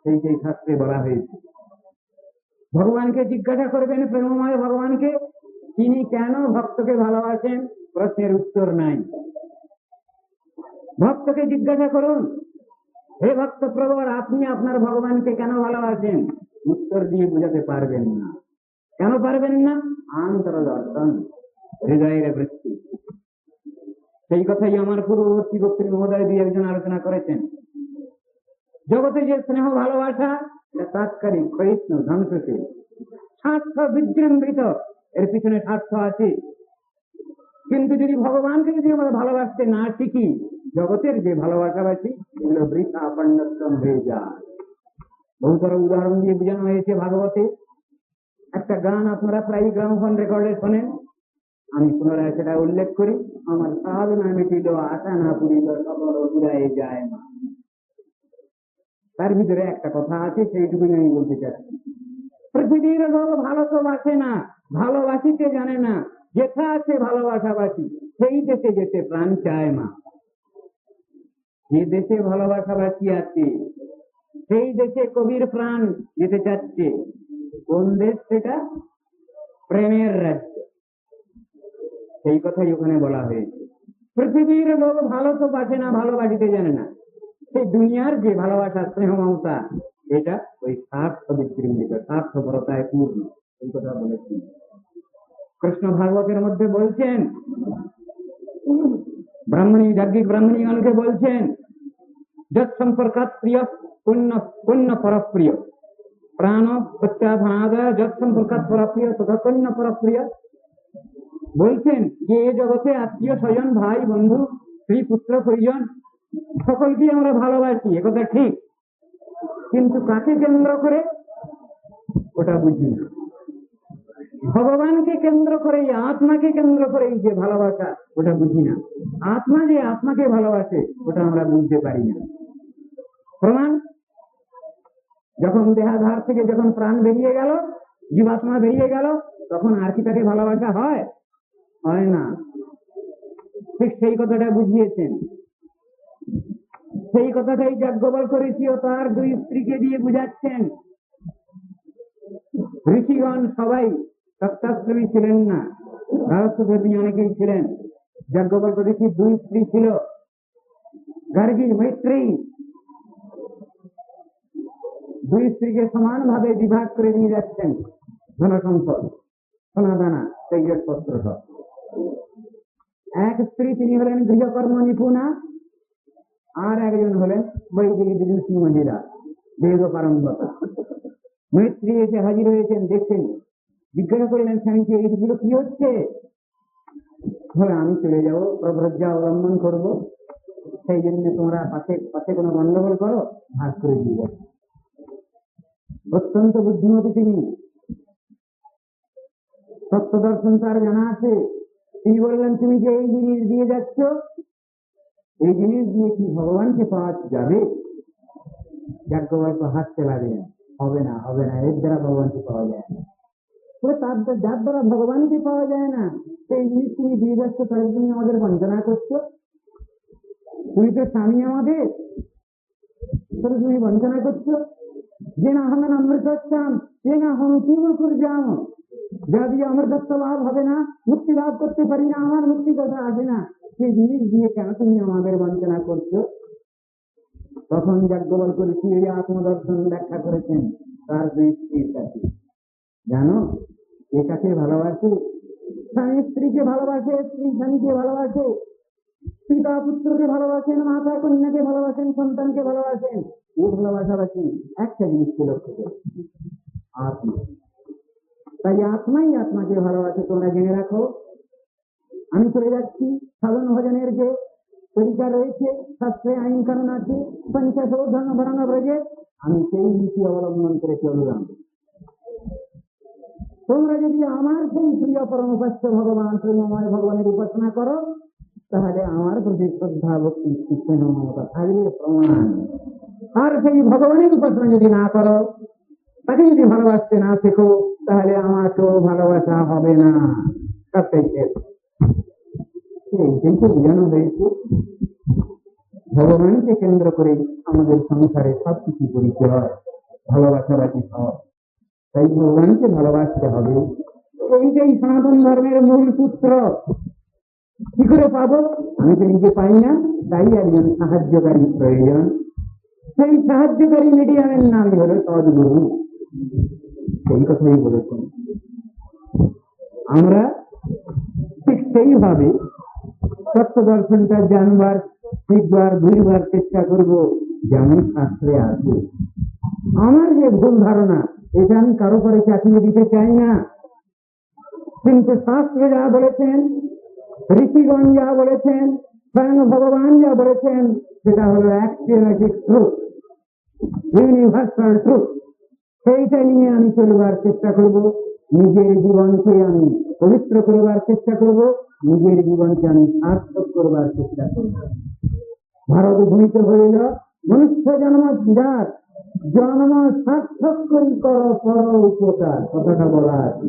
সেই শাস্ত্রে বলা হয়েছে ভগবানকে জিজ্ঞাসা করবেন, প্রেমময় ভগবানকে, তিনি কেন ভক্তকে ভালোবাসেন? প্রশ্নের উত্তর নাই। ভক্তকে জিজ্ঞাসা করুন, হে ভক্ত প্রবর, আপনি আপনার ভগবানকে কেন ভালোবাসেন? উত্তর দিয়ে বোঝাতে পারবেন না। কেন পারবেন না? আন্তর দর্শন, হৃদয়ের বৃত্তি। সেই কথাই আমার পূর্ববর্তী বক্তৃতা মহোদয় দিয়ে একজন আলোচনা করেছেন। জগতে যে স্নেহ ভালোবাসা এটা তাৎক্ষণিক, ক্ষয়িষ্ণু, ধ্বংসশীল, স্বার্থ বিজৃম্ভিত, এর পিছনে স্বার্থ আছে। কিন্তু যদি ভগবানকে যদি আমরা ভালোবাসতে না শিখি, জগতের যে ভালোবাসাবাসী এগুলো বৃথা পণ্যত্তম হয়ে যায়। বহুতর উদাহরণ দিয়ে বোঝানো হয়েছে ভাগবতে। একটা গান আপনারা প্রায় গ্রামোফোন রেকর্ডে শোনেন, আমি পুনরায় সেটা উল্লেখ করি। আমার সাধনা মিটিল, আশা না পুরিল, সকল পুরায় যায় না। তার ভিতরে একটা কথা আছে, সেইটুকুই আমি বলতে চাচ্ছি। পৃথিবীর লোক ভালো তো বাসে না, ভালোবাসিতে জানে না। যেথা আছে ভালোবাসাবাসী, সেই দেশে যেতে প্রাণ চায় মা। যে দেশে ভালোবাসাবাসী আছে সেই দেশে কবির প্রাণ যেতে চাচ্ছে। কোন দেশ সেটা? প্রেমের রাজ্য। সেই কথাই ওখানে বলা হয়েছে। পৃথিবীর লোক ভালো তো বাসে না, ভালোবাসিতে জানে না। সেই দুনিয়ার যে ভালোবাসা, স্নেহ, মমতা, এটা ওই স্বার্থ বিজৃম্ভিত, স্বার্থপরতায় পূর্ণ। এই কথা বলেছি। কৃষ্ণ ভাগবতের মধ্যে বলছেন, ব্রাহ্মণী যাজ্ঞিক ব্রাহ্মণীগণকে বলছেন, যৎ সম্পর্কাৎ প্রিয় কন্য পরপ্রিয়, প্রাণ প্রত্যাধানাদায় যৎ সম্পর্কাৎ পরপ্রিয় তথা কন্য পরপ্রিয়। বলছেন যে এ জগতে আত্মীয় স্বজন, ভাই বন্ধু, স্ত্রী পুত্র পরিজন সকলকেই আমরা ভালোবাসি, একথা ঠিক। কিন্তু কাকে কেন্দ্র করে ওটা বুঝি না। ভগবানকে কেন্দ্র করে, আত্মাকে কেন্দ্র করে যে ভালোবাসা ওটা বুঝি না। আত্মা যে আত্মাকে ভালোবাসে ওটা আমরা বুঝতে পারি না। প্রমাণ, যখন দেহাধার থেকে যখন প্রাণ বেরিয়ে গেল, জীবাত্মা বেরিয়ে গেল, তখন আর কি তাকে ভালোবাসা হয়? হয় না। ঠিক সেই কথাটা বুঝিয়েছেন। সেই কথাটাই যাজ্ঞবল্ক্য ঋষিও তার দুই স্ত্রীকে দিয়ে বুঝাচ্ছেন। ঋষিগণ সবাই সত্যাশ্রমী ছিলেন না, গারস্থধর্মী অনেকেই ছিলেন। যাজ্ঞবল্ক্য ঋষির দুই স্ত্রী ছিল, গার্গী, মৈত্রেয়ী। দুই স্ত্রীকে সমান ভাবে বিভাগ করে নিয়ে যাচ্ছেন ধন সম্পদ, সোনাদানা, তেজপত্র সব। এক স্ত্রী তিনি হলেন গৃহকর্ম নিপুণা, আর একজন হলেন বৈদিক বিদুষী মহিলা, বেদ পারঙ্গতা। মৈত্রী এসে হাজির হয়েছেন, দেখছেন, জিজ্ঞাসা করলেন স্বামীকে, এইগুলো কি হচ্ছে? বলে, আমি চলে যাবো, প্রব্রজ্ঞা অবলম্বন করবো, সেই জন্য তোমরা পাশে পাশে কোনো গন্ডগোল করো, ভাগ করে দিয়ে যাবে। অত্যন্ত বুদ্ধিমতী তিনি, সত্য দর্শন তার জানা আছে। তিনি বললেন, তুমি যে এই জিনিস দিয়ে যাচ্ছ, এই জিনিস দিয়ে কি ভগবানকে পাওয়া যাবে? যাজ্ঞবল্ক্য হাসতে লাগলেন, হবে না, হবে না, এর দ্বারা ভগবানকে পাওয়া যায় না। যার দ্বারা ভগবানকে পাওয়া যায় না সেই জিনিস তুমি দিয়ে যাচ্ছ, তাহলে তুমি আমাদের বঞ্চনা করছো। তুমি তো স্বামী আমাদের, তাহলে তুমি বঞ্চনা করছো। যে না হমেন অমৃতম, সে না হম কি মুখুর যাম, যা দিয়ে অমৃতত্ব লাভ হবে না, মুক্তি লাভ করতে পারি না, আমার মুক্তি কথা আসে না, সেই জিনিস দিয়ে কেন তুমি আমাদের বঞ্চনা করছো? তখন যাজ্ঞবল্ক্য ঋষি এই আত্মদর্শন ব্যাখ্যা করেছেন তার দুই স্ত্রীর কাছে। জানো এ কাকে ভালোবাসে? স্বামী স্ত্রীকে ভালোবাসে, স্ত্রী স্বামীকে ভালোবাসে, পিতা পুত্রকে ভালোবাসেন, মাতা কন্যাকে ভালোবাসেন, সন্তানকে ভালোবাসেন। এই ভালোবাসাবাসী একটা জিনিসকে লক্ষ্য করে, আত্মা। তাই আত্মাই আত্মাকে ভালোবাসে। তোমরা জেনে রাখো, আমি চলে যাচ্ছি, সাধন ভজনের যে তরিকা রয়েছে, শাস্ত্রে আইন কানুন আছে, পঞ্চাশোর্ধ্বং বর্ণ ব্রজে, আমি সেই নীতি অবলম্বন করে চললাম। তোমরা যদি আমার সেই প্রিয় পরম উপাস্য ভগবান প্রেমময় ভগবানের উপাসনা করো, তাহলে আমার প্রতি শ্রদ্ধা ভক্তি স্নেহ মমতা থাকবে প্রমাণ। আর সেই ভগবানের উপাসনা যদি না করো, তাকে যদি ভালোবাসতে না শেখো, তাহলে আমাকেও ভালোবাসা হবে না। সবটাই শেষ। এইটাই তো বোঝানো হয়েছে। ভগবানকে কেন্দ্র করে আমাদের সংসারে সবকিছু পরিচয় হয়, ভালোবাসাবাসী সব। তাই ভগবানকে ভালোবাসতে হবে। এইটাই সনাতন ধর্মের মূল সূত্র। কি করে পাবো? আমি তো নিজে পাই না, তাই একজন সাহায্যকারী প্রয়োজন। সেই সাহায্যকারী মিডিয়ামের নাম হল সদ্গুরু। সেই কথাই বলেছেন। আমরা ঠিক সেইভাবে তত্ত্ব দর্শনটা জানবার, শিখবার, বুঝবার চেষ্টা করব, যেমন শাস্ত্রে আছে। আমার যে ভুল ধারণা, এটা আমি কারো করে চাপিয়ে দিতে চাই না। কিন্তু শাস্ত্রে যা বলেছেন, ঋষিগণ যা বলেছেন, স্বয়ং ভগবান যা বলেছেন, সেটা হলো অ্যাক্সিওম্যাটিক ট্রুথ, ইউনিভার্সাল ট্রুথ। সেইটা নিয়ে আমি চলবার চেষ্টা করব। নিজের জীবনকে আমি পবিত্র করবার চেষ্টা করব, নিজের জীবনকে আমি সার্থক করবার চেষ্টা করব। ভারত ভূমিতে হইল মনুষ্য জন্মজাত, জন্ম সার্থক করি কর পর উপকার, কথাটা বলা আছে।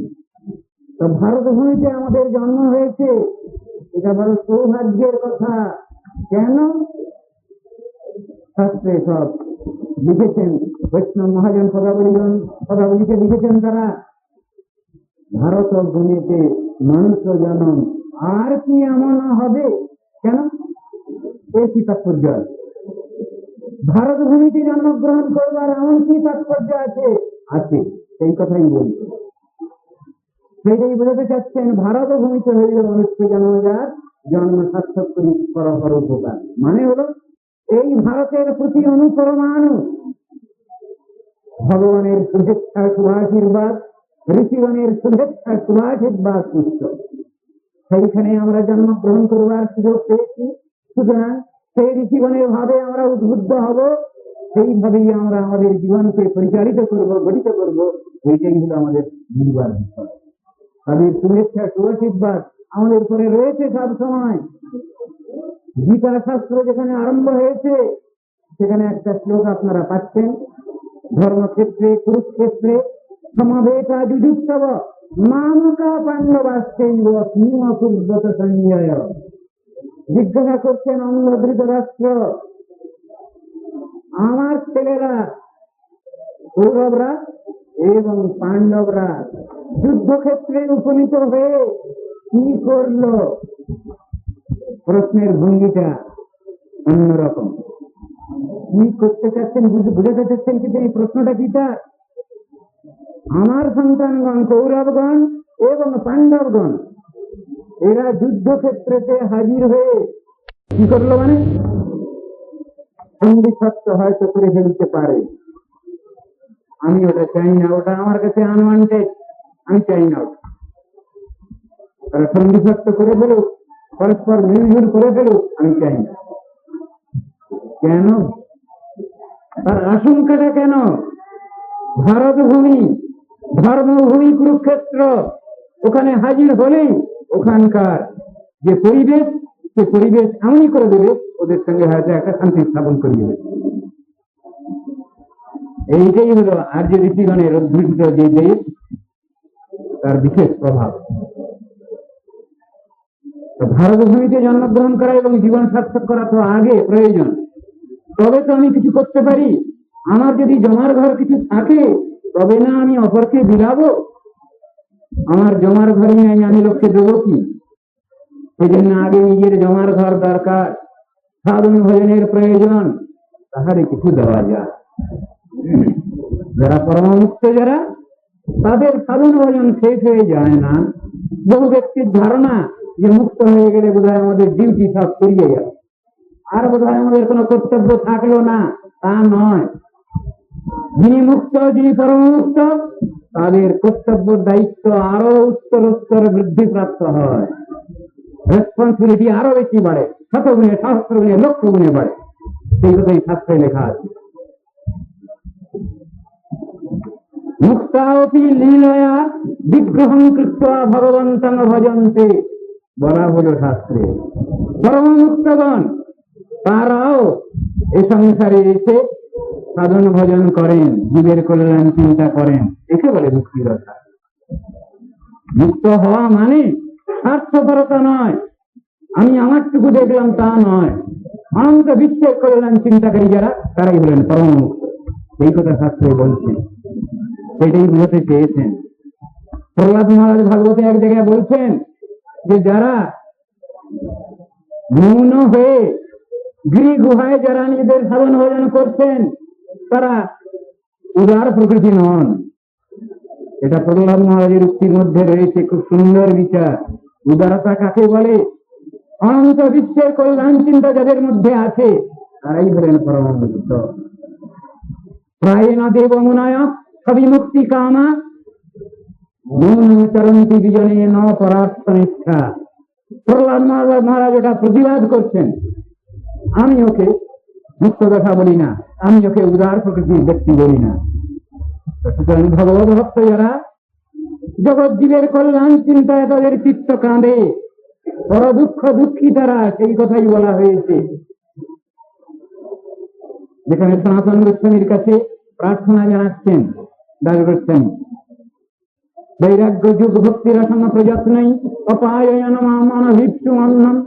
তো ভারত ভূমিতে আমাদের জন্ম হয়েছে, এটা বড় সৌভাগ্যের কথা। কেন? শাস্ত্রে সব লিখেছেন, বৈষ্ণব মহাজন পদাবলীকে লিখেছেন তারা। ভারত ভূমিতে মানুষ জন্ম, আর কি এমন হবে? কেন? কি তাৎপর্য আছে? ভারত ভূমিতে জন্মগ্রহণ করবার এমন কি তাৎপর্য আছে? আছে, সেই কথাই বলছে। সেটাই বোঝাতে চাচ্ছেন, ভারত ভূমিতে হইল মনুষ্য জন্মজাত, জন্ম সার্থক করি পর উপকার। মানে হলো এই ভারতের প্রতি অনুপরমাণু ভগবানের শুভেচ্ছা শুভাশীর্বাদ, ঋষিগণের শুভেচ্ছা শুভাশীর্বাদ পুষ্ট। সেইখানে আমরা জন্মগ্রহণ করবার সুযোগ পেয়েছি। সুতরাং সেই ঋষিগণের ভাবে আমরা উদ্বুদ্ধ হব, সেইভাবেই আমরা আমাদের জীবনকে পরিচালিত করব, গঠিত করব। এইটাই হলো আমাদের জীববার বিষয়। তাদের শুভেচ্ছা শুভাশীর্বাদ আমাদের উপরে রয়েছে সব সময়। গীতা শাস্ত্র যেখানে আরম্ভ হয়েছে, সেখানে একটা শ্লোক আপনারা পাচ্ছেন, ধর্মক্ষেত্রে কুরুক্ষেত্রে সমবেতা যুযুৎসব মামকা পাণ্ডবাশ্চৈব কিম কুর্বত সঞ্জয়। জিজ্ঞাসা করছেন অন্য ধৃতরাষ্ট্র, আমার ছেলেরা কৌরবরা এবং পাণ্ডবরা যুদ্ধক্ষেত্রে উপনীত হয়ে কি করলো? প্রশ্নের ভঙ্গিটা অন্যরকম। কি করতে চাচ্ছেন, বুঝাতে চাচ্ছেন কি এই প্রশ্নটা কি? তার আমার সন্তানগণ কৌরবগণ এবং পাণ্ডবগণ এরা যুদ্ধক্ষেত্রেতে হাজির হয়ে কি করলো? মানে সন্ধি সত্য হয়তো করে ফেলতে পারে। আমি ওটা চাই না, ওটা আমার কাছে আনওয়ান্টেড, আমি চাই না ওটা। তারা সন্ধি সত্য করে ফেলুক, পরস্পর মিলঝুল করে ফেলুক, আমি চাই না। কেন? তার আশঙ্কাটা কেন? ভারত ভূমি, ধর্মভূমি কুরুক্ষেত্র, ওখানে হাজির হলেই ওখানকার যে পরিবেশ, সে পরিবেশ এমনই করে দেবে, ওদের সঙ্গে হয়তো একটা শান্তি স্থাপন করিয়ে দেবে। এইটাই হলো আর্য ঋষিগণের উদ্ধৃত যে দেশ, তার বিশেষ প্রভাব। ভারত ভূমিতে জন্মগ্রহণ করা এবং জীবন সার্থক করা তো আগে প্রয়োজন, তবে তো আমি কিছু করতে পারি। আমার যদি জমার ঘর কিছু থাকে, তবে না আমি অপরকে বিলাবো। আমার জমার ঘর নেই, আমি লোককে দেবো কি? সেই জন্য আগে নিজের জমার ঘর দরকার, সাধন ভজনের প্রয়োজন, তাহারে কিছু দেওয়া যায়। যারা পরমমুক্ত, যারা তাদের সাধন ভজন শেষ হয়ে যায় না। বহু ব্যক্তির ধারণা যে মুক্ত হয়ে গেলে বোধহয় আমাদের ডিউটি সব করিয়ে গেল, আর বোধহয় আমাদের কোনো কর্তব্য থাকলো না। তা নয়। যিনি মুক্ত, যিনি পরমমুক্ত, তাদের কর্তব্য দায়িত্ব আরো উত্তরোত্তর বৃদ্ধিপ্রাপ্ত হয়, রেসপন্সিবিলিটি আরো বেশি বাড়ে, শতগুণে সহস্রগুণে লক্ষ গুণে বাড়ে। সেই কথাই শাস্ত্রে লেখা আছে। মুক্তাপি লীলয়া বিগ্রহং কৃত্বা ভগবন্তং ভজন্তে, বলা হলো শাস্ত্রে। পরমমুক্তগণ তারাও এ সংসারে এসে সাধন ভজন করেন, জীবের কল্যাণ চিন্তা করেন, একে বলে মুক্তির কথা। মুক্ত হওয়া মানে স্বার্থপরতা নয়, আমি আমারটুকু দেখলাম তা নয়। অনন্ত বিশ্বের কল্যাণ চিন্তাকারী যারা, তারাই হলেন পরমমুক্ত। এই কথা শাস্ত্রে বলছেন, সেটাই বুঝতে চেয়েছেন। প্রহ্লাদ মহারাজ ভাগবতে এক জায়গায় বলছেন যে যারা মৌন হয়ে গিরি গুহায় যারা নিজেদের সাধন ভজন করছেন, তারা উদার প্রকৃতি নন। এটা প্রহ্লাদ মহারাজের উক্তির মধ্যে রয়েছে খুব সুন্দর বিচার। উদারতা কাকে বলে? অনন্ত বিশ্বের কল্যাণ চিন্তা যাদের মধ্যে আছে, তারাই হলেন পরমমুক্ত। প্রায়ণ দেব মুনয় সবিমুক্তি কামা চরন্তি বিজনে ন পরার্থ নিষ্ঠা। প্রহ্লাদ মহারাজ ওটা প্রতিবাদ করছেন। আমি ওকে মুক্ত কথা বলি না, আমি ওকে উদার প্রকৃতির ব্যক্তি বলি না। সুতরাং ভগবত ভক্ত যারা জগৎ জীবের কল্যাণ চিন্তায় তাদের চিত্ত কাঁদে, বড় দুঃখ দুঃখী তারা, সেই কথাই বলা হয়েছে। যেখানে সনাতন গোস্বামীর কাছে প্রার্থনা জানাচ্ছেন দাবি করছেন, বৈরাগ্য যুগ ভক্তি রসন প্রযত্নই অপায়নমানভিক্ষু অন্নম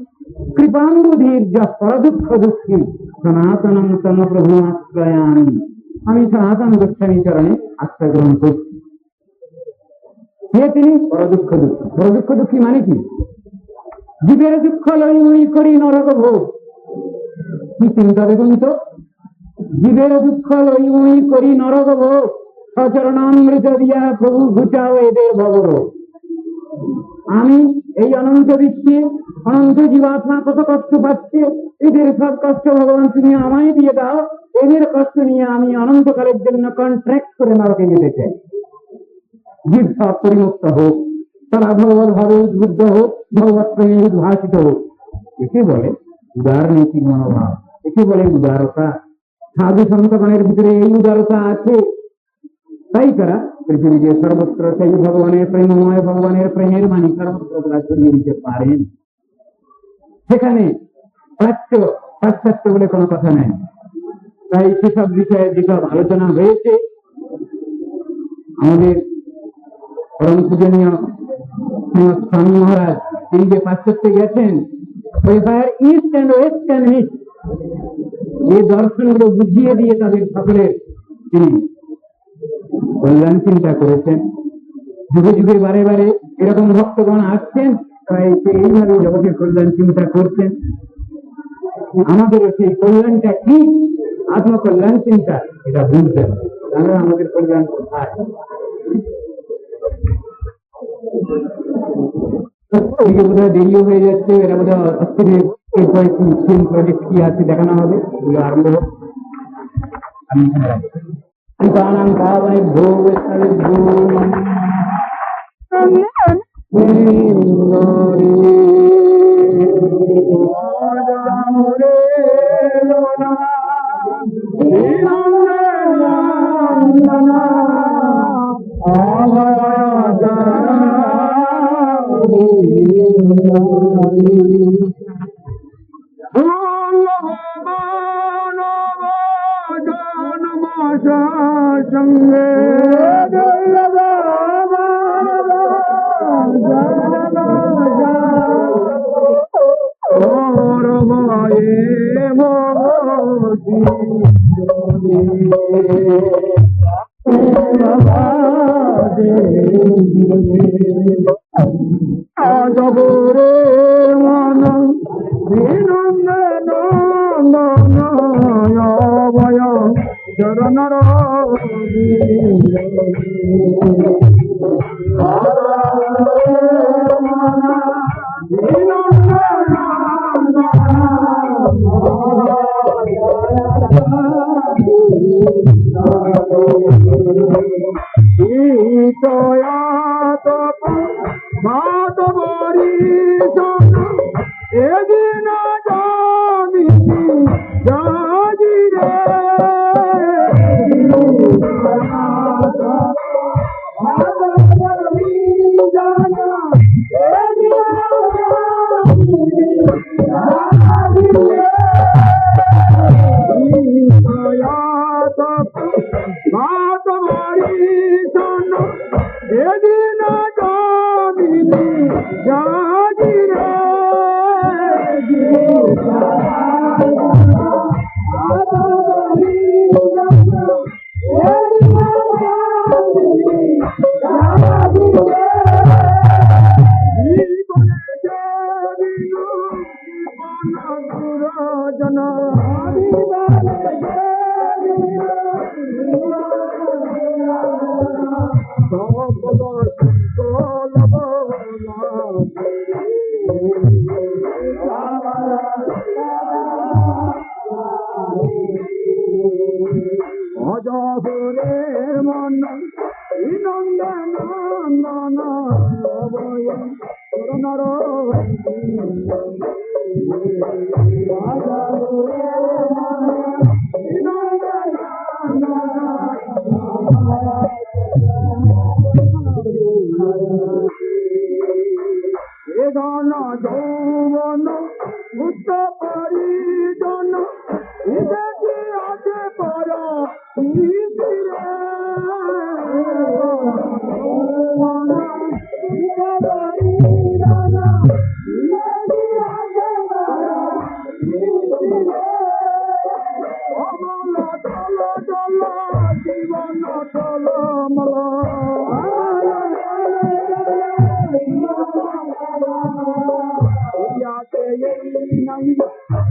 কৃপানুধীর যা পর দুঃখ দুঃখী সনাতনম তম প্রভু আশ্রয়ামি। আমি সনাতন গোস্বামী চরণে আশ্রয় গ্রহণ করছি। কে তিনি? পর দুঃখ দুঃখী। পর দুঃখ দুঃখী মানে কি? জীবের দুঃখ লই করি নরক ভোগ। কি চিন্তা দেখুন তো, জীবের দুঃখ লই করি নরক ভোগ, সচরণামৃত দিয়া প্রভু ঘুচাও এদের ভবরোগ। আমি এই অনন্ত বিশ্বে অনন্ত জীবাত্মা কত কষ্ট পাচ্ছে, এদের সব কষ্ট ভগবান তুমি আমায় দিয়ে দাও। এদের কষ্ট নিয়ে আমি অনন্তকালের জন্য কন্ট্রাক্ট করে নরকে যেতে চাই। জীব সব পরিমুক্ত হোক, তারা ভগবত ভাবে উদ্বুদ্ধ হোক, ভগবত প্রেমে উদ্ভাসিত হোক। একে বলে উদার নৈতিক মনোভাব, একে বলে উদারতা। সাধু সন্তগণের ভিতরে এই উদারতা আছে, তাই তারা পৃথিবীতে সর্বত্র সেই ভগবানের প্রেমময়, ভগবানের প্রেমের বাণী সর্বত্র তারা ছড়িয়ে দিতে পারেন। সেখানে প্রাচ্য পাশ্চাত্য বলে কোনো কথা নেই। তাই সেসব বিষয়ে যেসব আলোচনা হয়েছে, আমাদের পরম পূজনীয় স্বামী মহারাজ তিনি যে পাশ্চাত্যে গেছেন, east and west can meet, এই দর্শনগুলো বুঝিয়ে দিয়ে তাদের সকলের তিনি কল্যাণ চিন্তা করেছেন। যুগে যুগে বারে বারে এরকম ভক্তগণ আসছেন, তারা এইভাবে জগতের কল্যাণ চিন্তা করছেন। আমাদের সেই কল্যাণটা কি? আত্মকল্যাণ চিন্তা, এটা বুঝতে হবে। তাহলে আমাদের কল্যাণ কোথায়? বোধহয় দেরিও হয়ে যাচ্ছে, এরা বোধহয় এরপরে কি ফিল্ম প্রজেক্ট কি আছে দেখানো হবে, এগুলো আরম্ভ হোক। আমি এখানে রাখছি। অজগরের মন নন্দন নন্দন অভয় নর জন যৌবন বুদ্ধ পরিজন দেখি আছে পর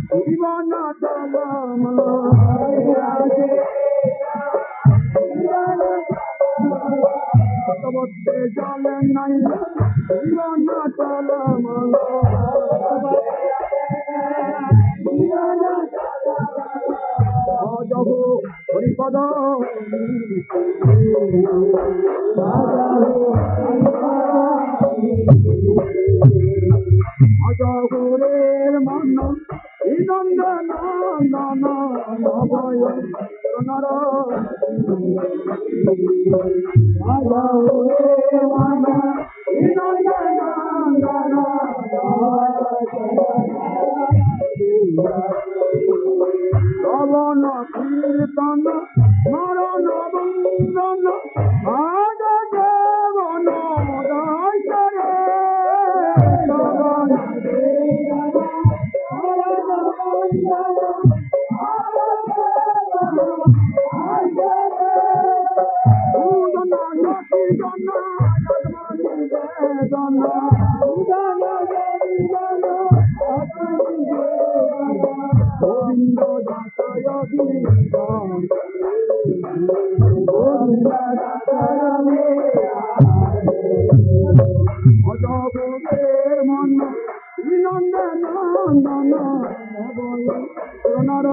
জীবন চল জীবন চলতে চলে নাই জীবন চল অজগ হরিপদ অজগরের মন নন্দন নন্দন অভয় নর অজগরের মন নন্দন নন্দন শ্রবণ কীর্তন মরণ বন্দন আজ জীবন দর্শনে গোবিন্দ দাসায় অজগরের মন নন্দন নন্দন অভয় নর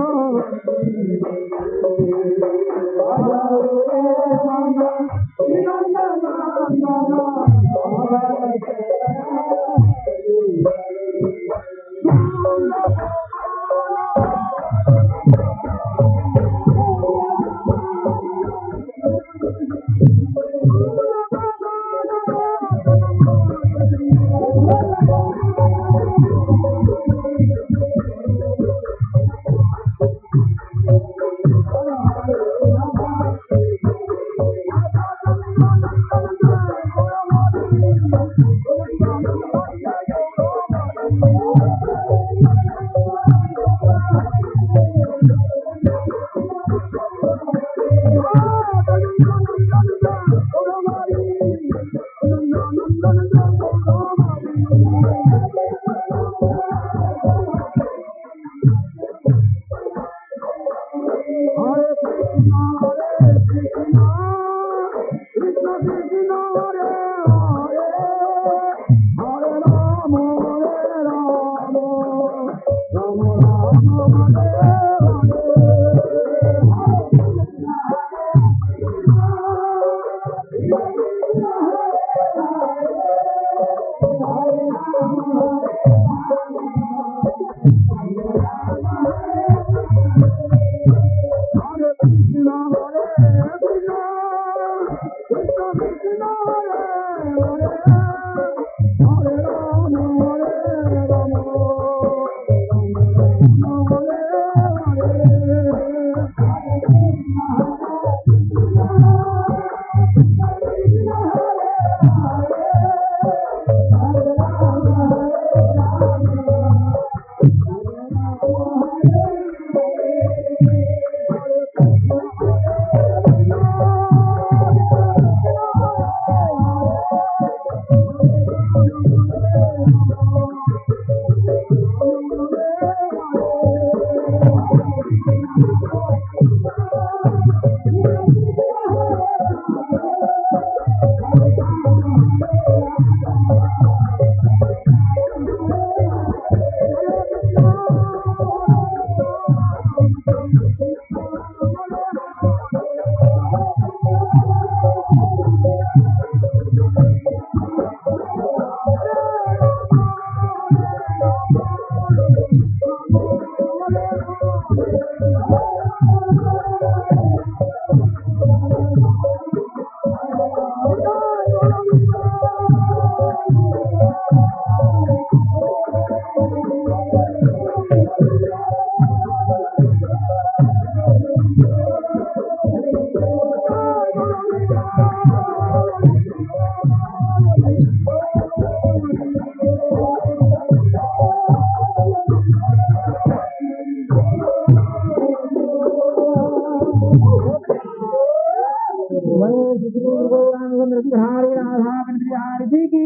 चंद्र बिहारी राधा बिहारी जी की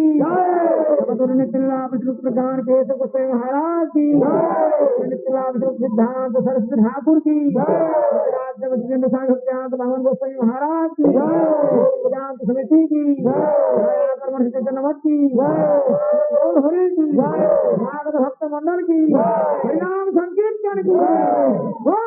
नित्यला विष्णु प्रधान केशव गोस्वामी महाराज की नित्यला विष्णु सिद्धांत सरस्वती ठाकुर की सत्यांत भगवान गोस्वामी महाराज की वेदांत समिति की चंद्रमत की हरि की भागवत भक्त मंडल की हरिनाम संकीर्तन की